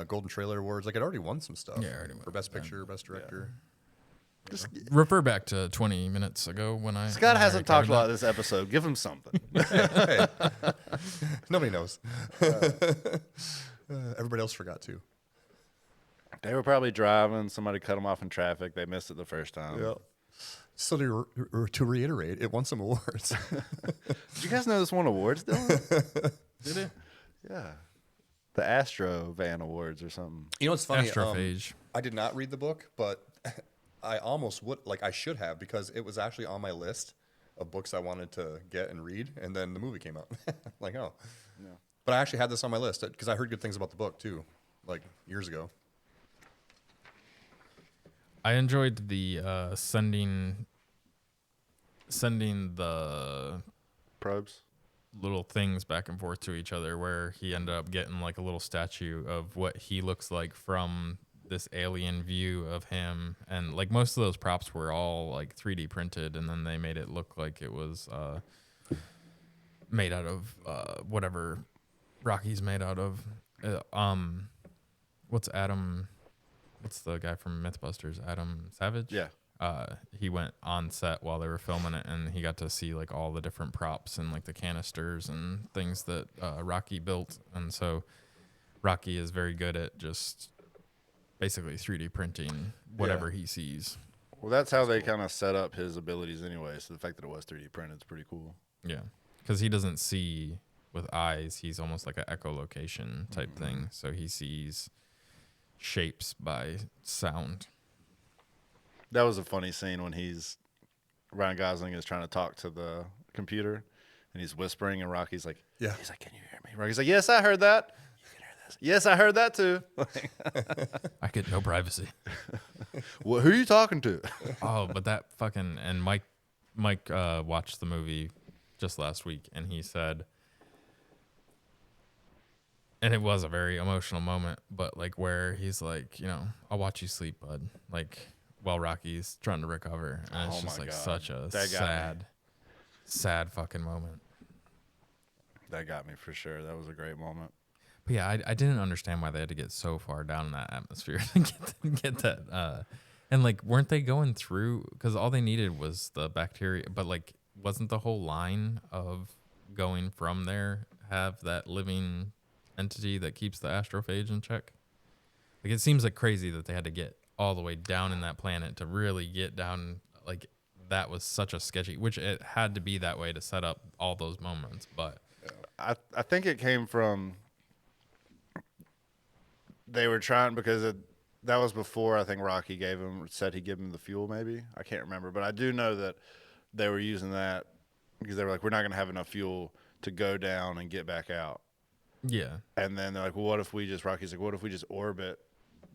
Golden Trailer Awards. Like it already won some stuff. Yeah, already won. For Best Picture, Best Director. Just, refer back to 20 minutes ago when Scott hasn't talked a lot this episode. Give him something. Hey, nobody knows. Everybody else forgot too. They were probably driving. Somebody cut them off in traffic. They missed it the first time. Yeah. So to reiterate, it won some awards. Did you guys know this won awards, Dylan? Did it? Yeah. The Astro Van Awards or something. You know what's funny? Astrophage. I did not read the book, but I almost would, like I should have, because it was actually on my list of books I wanted to get and read, and then the movie came out. Like, oh. Yeah. But I actually had this on my list because I heard good things about the book too, like years ago. I enjoyed the sending the Probes. little things back and forth to each other, where he ended up getting like a little statue of what he looks like from this alien view of him, and like most of those props were all like 3D printed, and then they made it look like it was made out of whatever Rocky's made out of. What's the guy from Mythbusters? Adam Savage? Yeah. He went on set while they were filming it, and he got to see like all the different props and like the canisters and things that Rocky built. And so Rocky is very good at just basically 3D printing whatever he sees. Well, that's how they kind of set up his abilities anyway. So the fact that it was 3D printed is pretty cool. Yeah, because he doesn't see with eyes. He's almost like an echolocation type thing. So he sees shapes by sound. That was a funny scene when Ryan Gosling is trying to talk to the computer, and he's whispering, and Rocky's like, Yeah. He's like, can you hear me? Rocky's like, yes, I heard that. You can hear this. Yes, I heard that too. I get no privacy. Well, who are you talking to? Oh, but that fucking, and Mike watched the movie just last week, and he said, and it was a very emotional moment, but like where he's like, I'll watch you sleep, bud. Like while Rocky's trying to recover, and it's just like such a sad fucking moment. That got me for sure. That was a great moment. But yeah, I didn't understand why they had to get so far down in that atmosphere to get that. And like, weren't they going through? Because all they needed was the bacteria, but like, wasn't the whole line of going from there have that living entity that keeps the astrophage in check? Like, it seems like crazy that they had to get all the way down in that planet to really get down. Like, that was such a sketchy, which it had to be that way to set up all those moments. But I think it came from they were trying, because that was before I think Rocky said he'd give him the fuel, maybe. I can't remember, but I do know that they were using that because they were like, we're not going to have enough fuel to go down and get back out. yeah, And then they're like, well, Rocky's like, what if we just orbit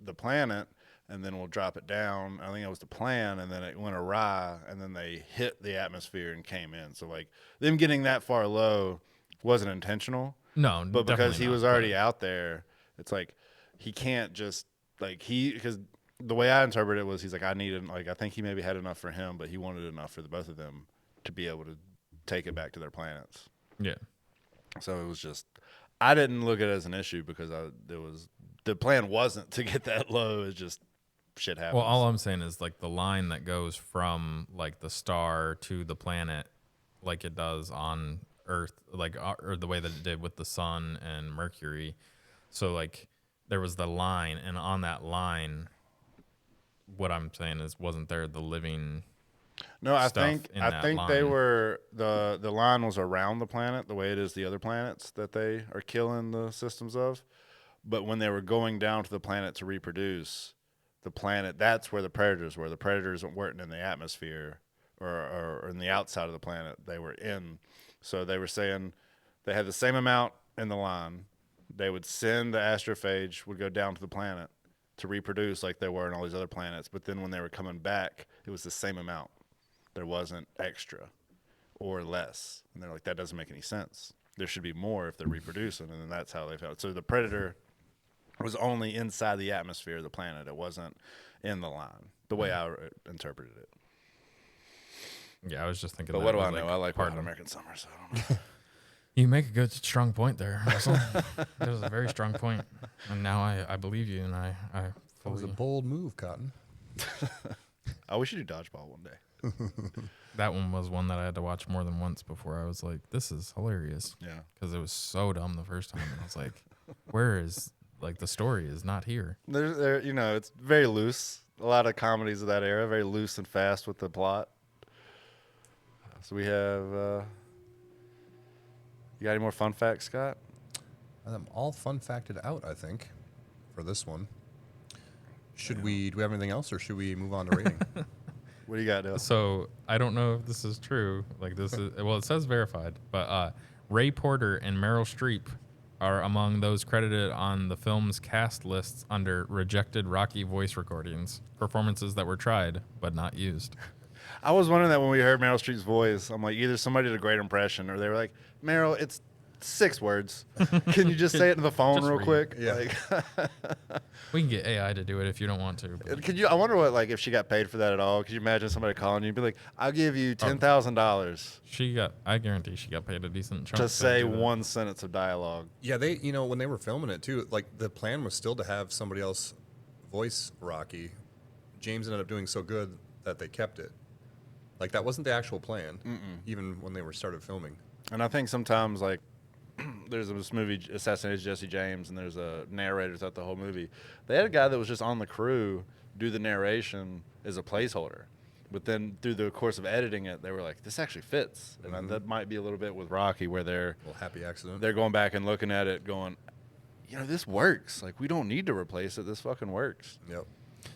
the planet and then we'll drop it down? I think that was the plan, and then it went awry, and then they hit the atmosphere and came in. So like them getting that far low wasn't intentional. no, But because he not, was already out there, it's like he can't just because the way I interpreted it was he's like, I think he maybe had enough for him, but he wanted enough for the both of them to be able to take it back to their planets. Yeah. So it was just, I didn't look at it as an issue because the plan wasn't to get that low. It's just shit happens. Well, all I'm saying is like the line that goes from like the star to the planet, like it does on Earth, like or the way that it did with the sun and Mercury. So like there was the line, and on that line, what I'm saying is, wasn't there the living? No, I stuff think in I that think they line. were the line was around the planet the way it is the other planets that they are killing the systems of. But when they were going down to the planet to reproduce, the planet, that's where the predators were. The predators weren't in the atmosphere or in the outside of the planet. They were in. So they were saying they had the same amount in the line. They would send the astrophage, would go down to the planet to reproduce like they were in all these other planets. But then when they were coming back, it was the same amount. There wasn't extra or less. And they're like, that doesn't make any sense. There should be more if they're reproducing. And then that's how they found. So the predator was only inside the atmosphere of the planet. It wasn't in the line, the way I interpreted it. Yeah, I was just thinking. But that what do was, I know? I like part Wild of American Summer, so I don't know. You make a good, strong point there, Russell. That was a very strong point, and now I believe you, and I That was a fully. bold move, Cotton. I wish you do dodgeball one day. That one was one that I had to watch more than once before I was like, "This is hilarious," Yeah. because it was so dumb the first time. And I was like, "Where is like the story is not here." There, you know, it's very loose. A lot of comedies of that era, very loose and fast with the plot. So we have. You got any more fun facts, Scott? I'm all fun facted out, I think, for this one. Do we have anything else, or should we move on to rating? What do you got, Dale? So I don't know if this is true. Like this is well, it says verified, but Ray Porter and Meryl Streep are among those credited on the film's cast lists under rejected Rocky voice recordings, performances that were tried but not used. I was wondering that when we heard Meryl Streep's voice. I'm like, either somebody did a great impression, or they were like, Meryl, it's 6 words. Can you just say it in the phone just real read. quick? Yeah. Like, We can get AI to do it if you don't want to. but- could you? I wonder what, like, if she got paid for that at all. Could you imagine somebody calling you and be like, "I'll give you $10,000 She got, I guarantee she got paid a decent chunk to say do that. one sentence of dialogue." Yeah, they, when they were filming it too, like the plan was still to have somebody else voice Rocky. James ended up doing so good that they kept it. Like that wasn't the actual plan, even when they were started filming. And I think sometimes, like, there's this movie, Assassinated Jesse James, and there's a narrator throughout the whole movie. They had a guy that was just on the crew do the narration as a placeholder. But then through the course of editing it, they were like, this actually fits. And that might be a little bit with Rocky, where Well, happy accident. they're going back and looking at it going, this works. Like, we don't need to replace it. This fucking works. Yep.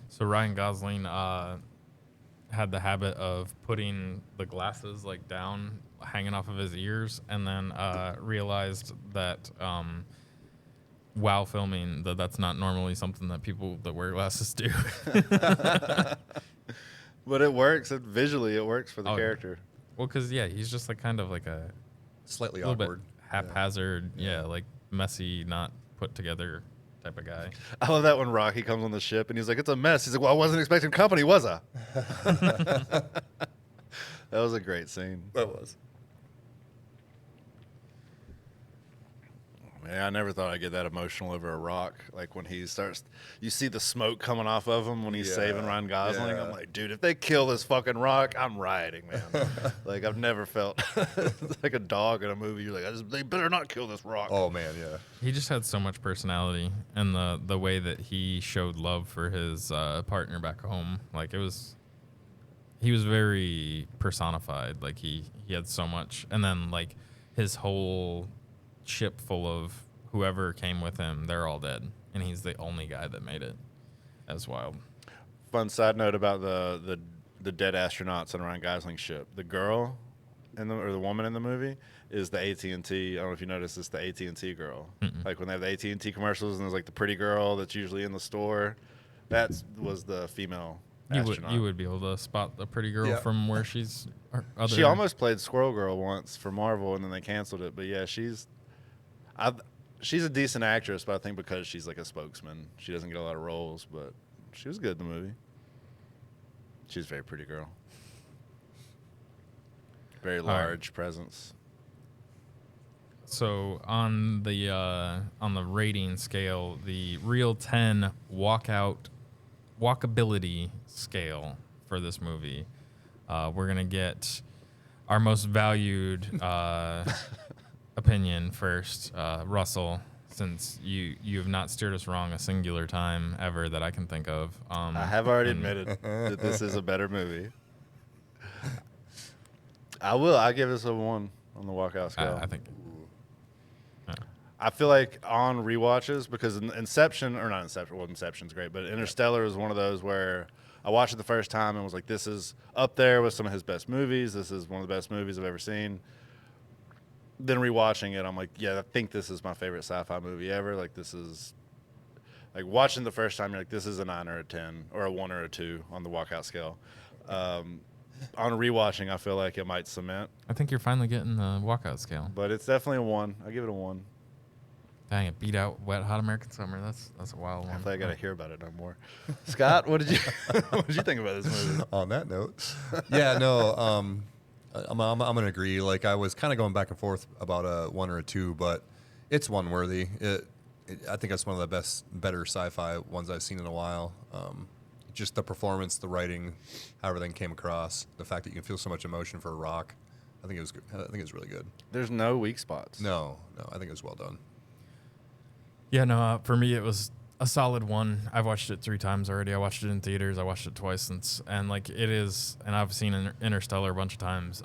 So Ryan Gosling had the habit of putting the glasses like down, hanging off of his ears, and then realized that while filming that's not normally something that people that wear glasses do. But it works. Visually, it works for the Oh, character. Well, because he's just like kind of like a Slightly little awkward. bit haphazard, like messy, not put together type of guy. I love that when Rocky comes on the ship and he's like, it's a mess. He's like, well, I wasn't expecting company, was I? That was a great scene. That was. Man, I never thought I'd get that emotional over a rock. Like when he starts, you see the smoke coming off of him when he's saving Ryan Gosling. Yeah. I'm like, dude, if they kill this fucking rock, I'm rioting, man. Like I've never felt like a dog in a movie. You're like, they better not kill this rock. Oh man, yeah. He just had so much personality, and the way that he showed love for his partner back home, like he was very personified. Like he had so much, and then like his whole ship full of whoever came with him, they're all dead, and he's the only guy that made it. That's wild. Fun side note about the dead astronauts on Ryan Gosling's ship. The girl or the woman in the movie is the AT&T. I don't know if you noticed, it's the AT&T girl. Like when they have the AT&T commercials and there's like the pretty girl that's usually in the store. That was the female astronaut. You would be able to spot the pretty girl from where she's. She almost played Squirrel Girl once for Marvel, and then they canceled it. But yeah, she's a decent actress, but I think because she's like a spokesman, she doesn't get a lot of roles. But she was good in the movie. She's a very pretty girl. Very large presence. So on the rating scale, the real 10 Walkout walkability scale for this movie, we're gonna get our most valued opinion first, Russell. Since you have not steered us wrong a singular time ever that I can think of. I have already admitted that this is a better movie. I give this a 1 on the Walkout scale. I think. I feel like on rewatches, because Inception's great, but Interstellar is one of those where I watched it the first time and was like, this is up there with some of his best movies. This is one of the best movies I've ever seen. Then rewatching it, I'm like, yeah, I think this is my favorite sci-fi movie ever. Like, this is, like, watching the first time, you're like, this is a 9 or a 10 or a 1 or a 2 on the Walkout scale. On rewatching, I feel like it might cement. I think you're finally getting the Walkout scale. But it's definitely a 1. I give it a 1. Dang, it beat out Wet Hot American Summer. That's a wild one. I feel like I gotta hear about it no more. Scott, what did you think about this movie? On that note, yeah, no, I'm gonna agree. Like, I was kind of going back and forth about a 1 or a 2, but it's 1 worthy. I think it's one of the better sci-fi ones I've seen in a while. Just the performance, the writing, how everything came across, the fact that you can feel so much emotion for a rock. I think it was good. I think it was really good. There's no weak spots. No, I think it was well done. Yeah, no, for me it was a solid 1. I've watched it 3 times already. I watched it in theaters. I watched it twice and like it is, and I've seen Interstellar a bunch of times.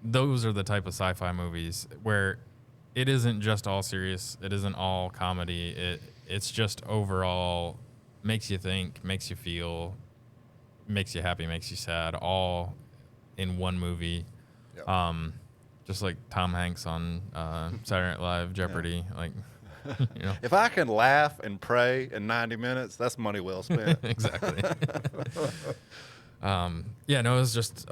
Those are the type of sci-fi movies where it isn't just all serious. It isn't all comedy. It's just overall makes you think, makes you feel, makes you happy, makes you sad, all in one movie. Yep. Just like Tom Hanks on Saturday Night Live, Jeopardy, like. You know. If I can laugh and pray in 90 minutes, that's money well spent. Exactly. Yeah, no, it was just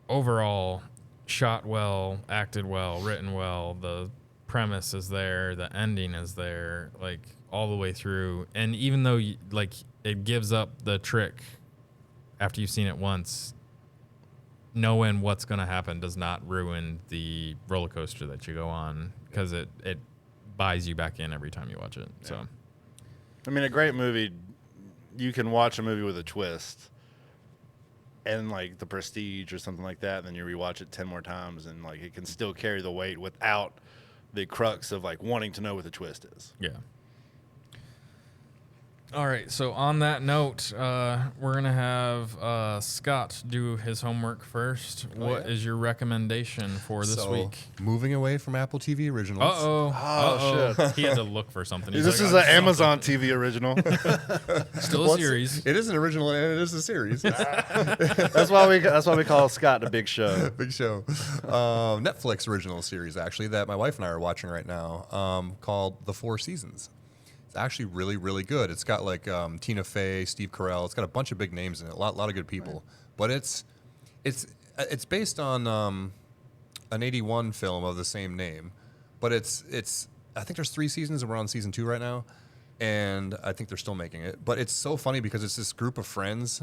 overall shot well, acted well, written well. The premise is there, the ending is there, like all the way through. And even though like it gives up the trick after you've seen it once, knowing what's going to happen does not ruin the roller coaster that you go on, because it buys you back in every time you watch it. Yeah. So, I mean, a great movie, you can watch a movie with a twist and like The Prestige or something like that, and then you rewatch it 10 more times and like it can still carry the weight without the crux of like wanting to know what the twist is. Yeah. All right, so on that note, we're going to have Scott do his homework first. What is your recommendation for this week? Moving away from Apple TV originals. Oh, shit. He had to look for something. This is an Amazon TV original. Still a series. It is an original and it is a series. That's why we call Scott the Big Show. Big Show. Netflix original series, actually, that my wife and I are watching right now, called The Four Seasons. Actually really, really good. It's got like Tina Fey, Steve Carell. It's got a bunch of big names in it. A lot of good people. Right. But it's based on an 81 film of the same name. But it's I think there's 3 seasons and we're on season 2 right now. And I think they're still making it. But it's so funny because it's this group of friends,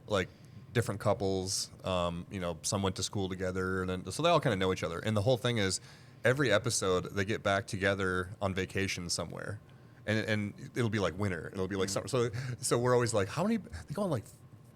like different couples. Some went to school together, and then so they all kind of know each other. And the whole thing is, every episode they get back together on vacation somewhere. And it'll be like winter. It'll be like summer. So we're always like, how many? They go on like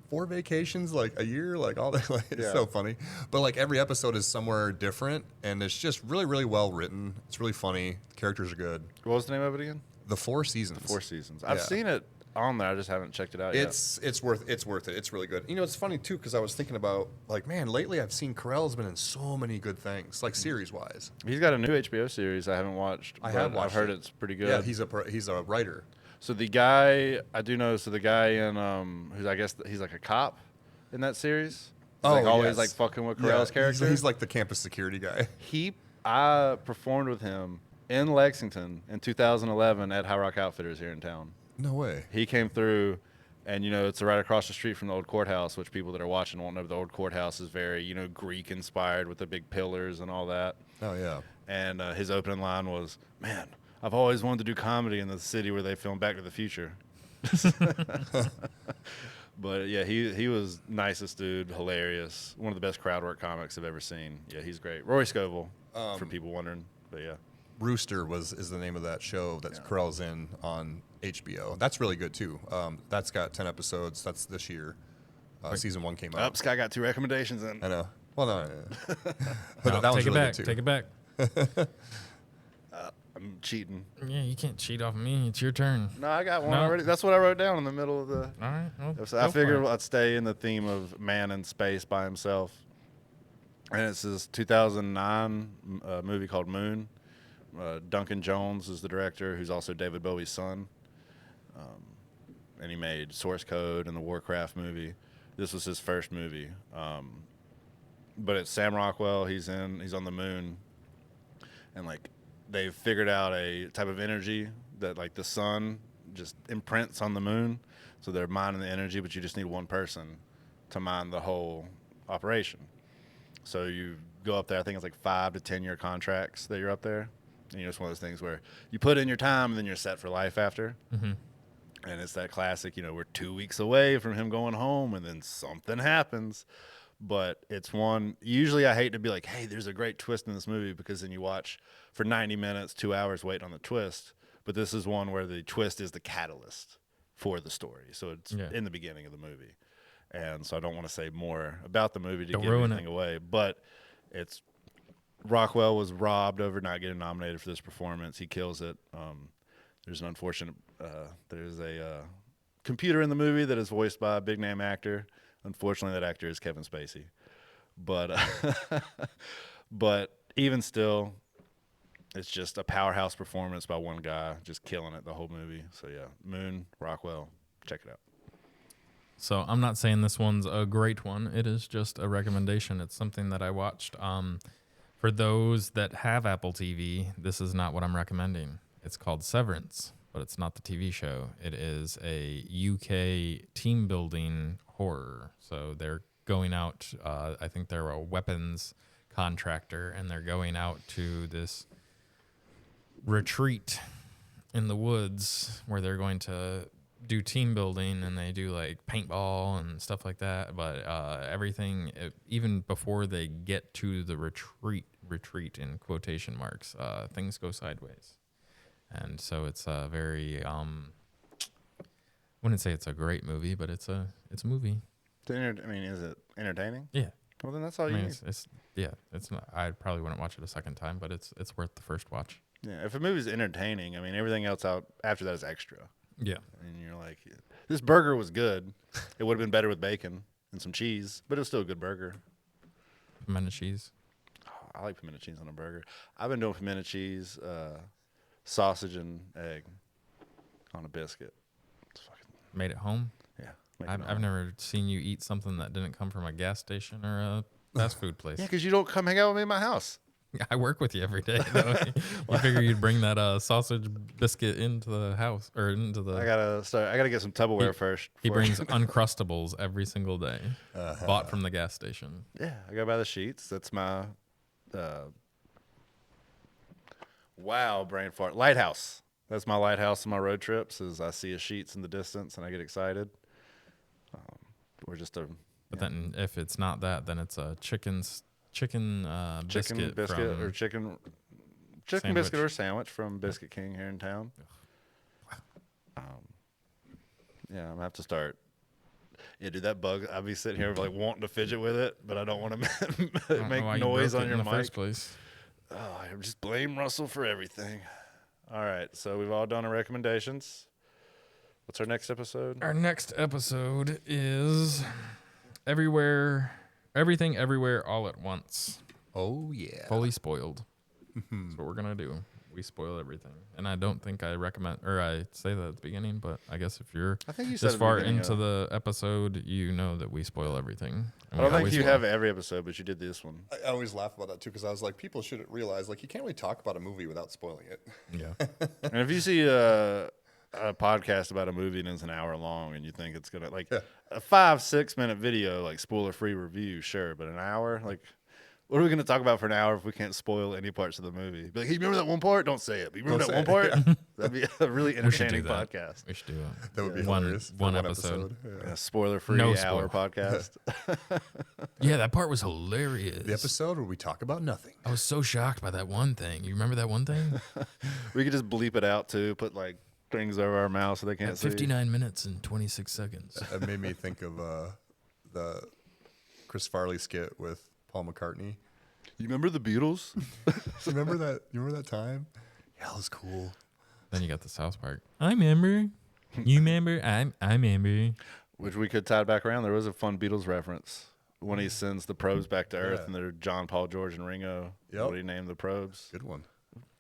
4 vacations like a year, like all that. Like, it's so funny. But like every episode is somewhere different, and it's just really, really well written. It's really funny. The characters are good. What was the name of it again? The Four Seasons. The Four Seasons. I've seen it on there. I just haven't checked it out yet. It's worth it. It's really good. It's funny too because I was thinking about like, man, lately I've seen Carell's been in so many good things, like series wise. He's got a new HBO series I haven't watched. I've heard it's pretty good. Yeah, he's a writer. So the guy I do know. So the guy in who's I guess he's like a cop in that series. He's always like fucking with Carell's character. He's like the campus security guy. I performed with him in Lexington in 2011 at High Rock Outfitters here in town. No way. He came through, and it's right across the street from the old courthouse, which people that are watching won't know. The old courthouse is very, Greek inspired with the big pillars and all that. Oh yeah. And his opening line was, "Man, I've always wanted to do comedy in the city where they filmed Back to the Future." But yeah, he was nicest dude, hilarious, one of the best crowd work comics I've ever seen. Yeah, he's great. Rory Scovel, for people wondering. But yeah. Rooster is the name of that show that Carell's in on HBO. That's really good too. That's got 10 episodes. That's this year. Season 1 came out. Scott got 2 recommendations in. I know. Well, no. No, that one's take it really back. good too. Take it back. I'm cheating. Yeah, you can't cheat off me. It's your turn. No, I got one No. already. That's what I wrote down in the middle of the. All right. Well, So I go for figured it. I'd stay in the theme of man in space by himself. And it's this 2009 movie called Moon. Duncan Jones is the director, who's also David Bowie's son. And he made Source Code and the Warcraft movie. This was his first movie. But it's Sam Rockwell. He's on the moon. And, like, they've figured out a type of energy that, like, the sun just imprints on the moon. So they're mining the energy, but you just need one person to mine the whole operation. So you go up there, I think it's like 5 to 10 year contracts that you're up there. And it's one of those things where you put in your time and then you're set for life after. Mm-hmm. And it's that classic, we're 2 weeks away from him going home and then something happens. But it's one, usually I hate to be like, hey, there's a great twist in this movie, because then you watch for 90 minutes, 2 hours waiting on the twist. But this is one where the twist is the catalyst for the story. So it's in the beginning of the movie. And so I don't want to say more about the movie to give anything away. But it's Rockwell was robbed over not getting nominated for this performance. He kills it. There's an unfortunate, there's a computer in the movie that is voiced by a big name actor. Unfortunately, that actor is Kevin Spacey. But but even still, it's just a powerhouse performance by one guy, just killing it the whole movie. So yeah, Moon, Rockwell, check it out. So I'm not saying this one's a great one. It is just a recommendation. It's something that I watched. For those that have Apple TV, this is not what I'm recommending. It's called Severance, but it's not the TV show. It is a UK team building horror. So they're going out, I think they're a weapons contractor, and they're going out to this retreat in the woods where they're going to do team building, and they do like paintball and stuff like that. But everything, even before they get to the retreat in quotation marks, things go sideways. And so it's a very, I wouldn't say it's a great movie, but it's a movie. Is it entertaining? Yeah. Well, then that's all you need. It's not. I probably wouldn't watch it a second time, but it's worth the first watch. Yeah, if a movie's entertaining, everything else out after that is extra. Yeah. And you're like, this burger was good. It would have been better with bacon and some cheese, but it was still a good burger. Pimento cheese. Oh, I like pimento cheese on a burger. I've been doing pimento cheese, sausage and egg on a biscuit. It's fucking Made it home. yeah. I've never seen you eat something that didn't come from a gas station or a fast food place. Yeah, because you don't come hang out with me in my house. I work with you every day. Though. You figure you'd bring that sausage biscuit into the house or into the. I gotta get some Tupperware first. He brings Uncrustables every single day, bought from the gas station. Yeah, I gotta buy the sheets. That's my wow brain fart lighthouse. That's my lighthouse on my road trips. Is I see a sheets in the distance and I get excited. We're just a. But then if it's not that, then it's a chicken biscuit or chicken biscuit or sandwich from Biscuit King here in town. Yeah, I'm gonna have to start. Yeah, dude, that bug. I'll be sitting here like wanting to fidget with it, but I don't want to make noise on your mic. First place. Oh, I just blame Russell for everything. All right, so we've all done our recommendations. What's our next episode? Our next episode is Everything Everywhere All at Once. Oh, yeah. Fully spoiled. That's what we're going to do. We spoil everything. And I don't think I recommend, or I say that at the beginning, but I guess if you're this far into the episode, you know that we spoil everything. I don't think you have every episode, but you did this one. I always laugh about that, too, because I was like, people shouldn't realize, like, you can't really talk about a movie without spoiling it. Yeah. And if you see a podcast about a movie and it's an hour long and you think it's going to, a 5-6 minute video, like spoiler-free review, sure, but an hour, like, What are we going to talk about for an hour if we can't spoil any parts of the movie? Be like, hey, you remember that one part? Don't say it. But you remember Don't that one say part? it. That'd be a really We should do entertaining that. podcast. We should do it. That would be One- hilarious. for one episode. Yeah. A spoiler-free No hour spoil. podcast. Yeah, that part was hilarious. The episode where we talk about nothing. I was so shocked by that one thing. You remember that one thing? We could just bleep it out too. Put like things over our mouth so they can't At see. 59 minutes and 26 seconds. That made me think of the Chris Farley skit with Paul McCartney. You remember the Beatles? Remember that? You remember that time? Yeah, that was cool. Then you got the South Park. I remember. You remember? I remember. Which we could tie it back around. There was a fun Beatles reference when he sends the probes back to Earth, Yeah. and they're John, Paul, George, and Ringo. Yep. What he named the probes. Good one.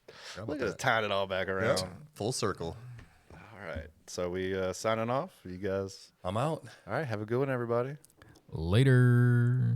Forgot about Look at us that. tying it all back around. Yeah, full circle. All right. So we signing off. You guys. I'm out. All right. Have a good one, everybody. Later.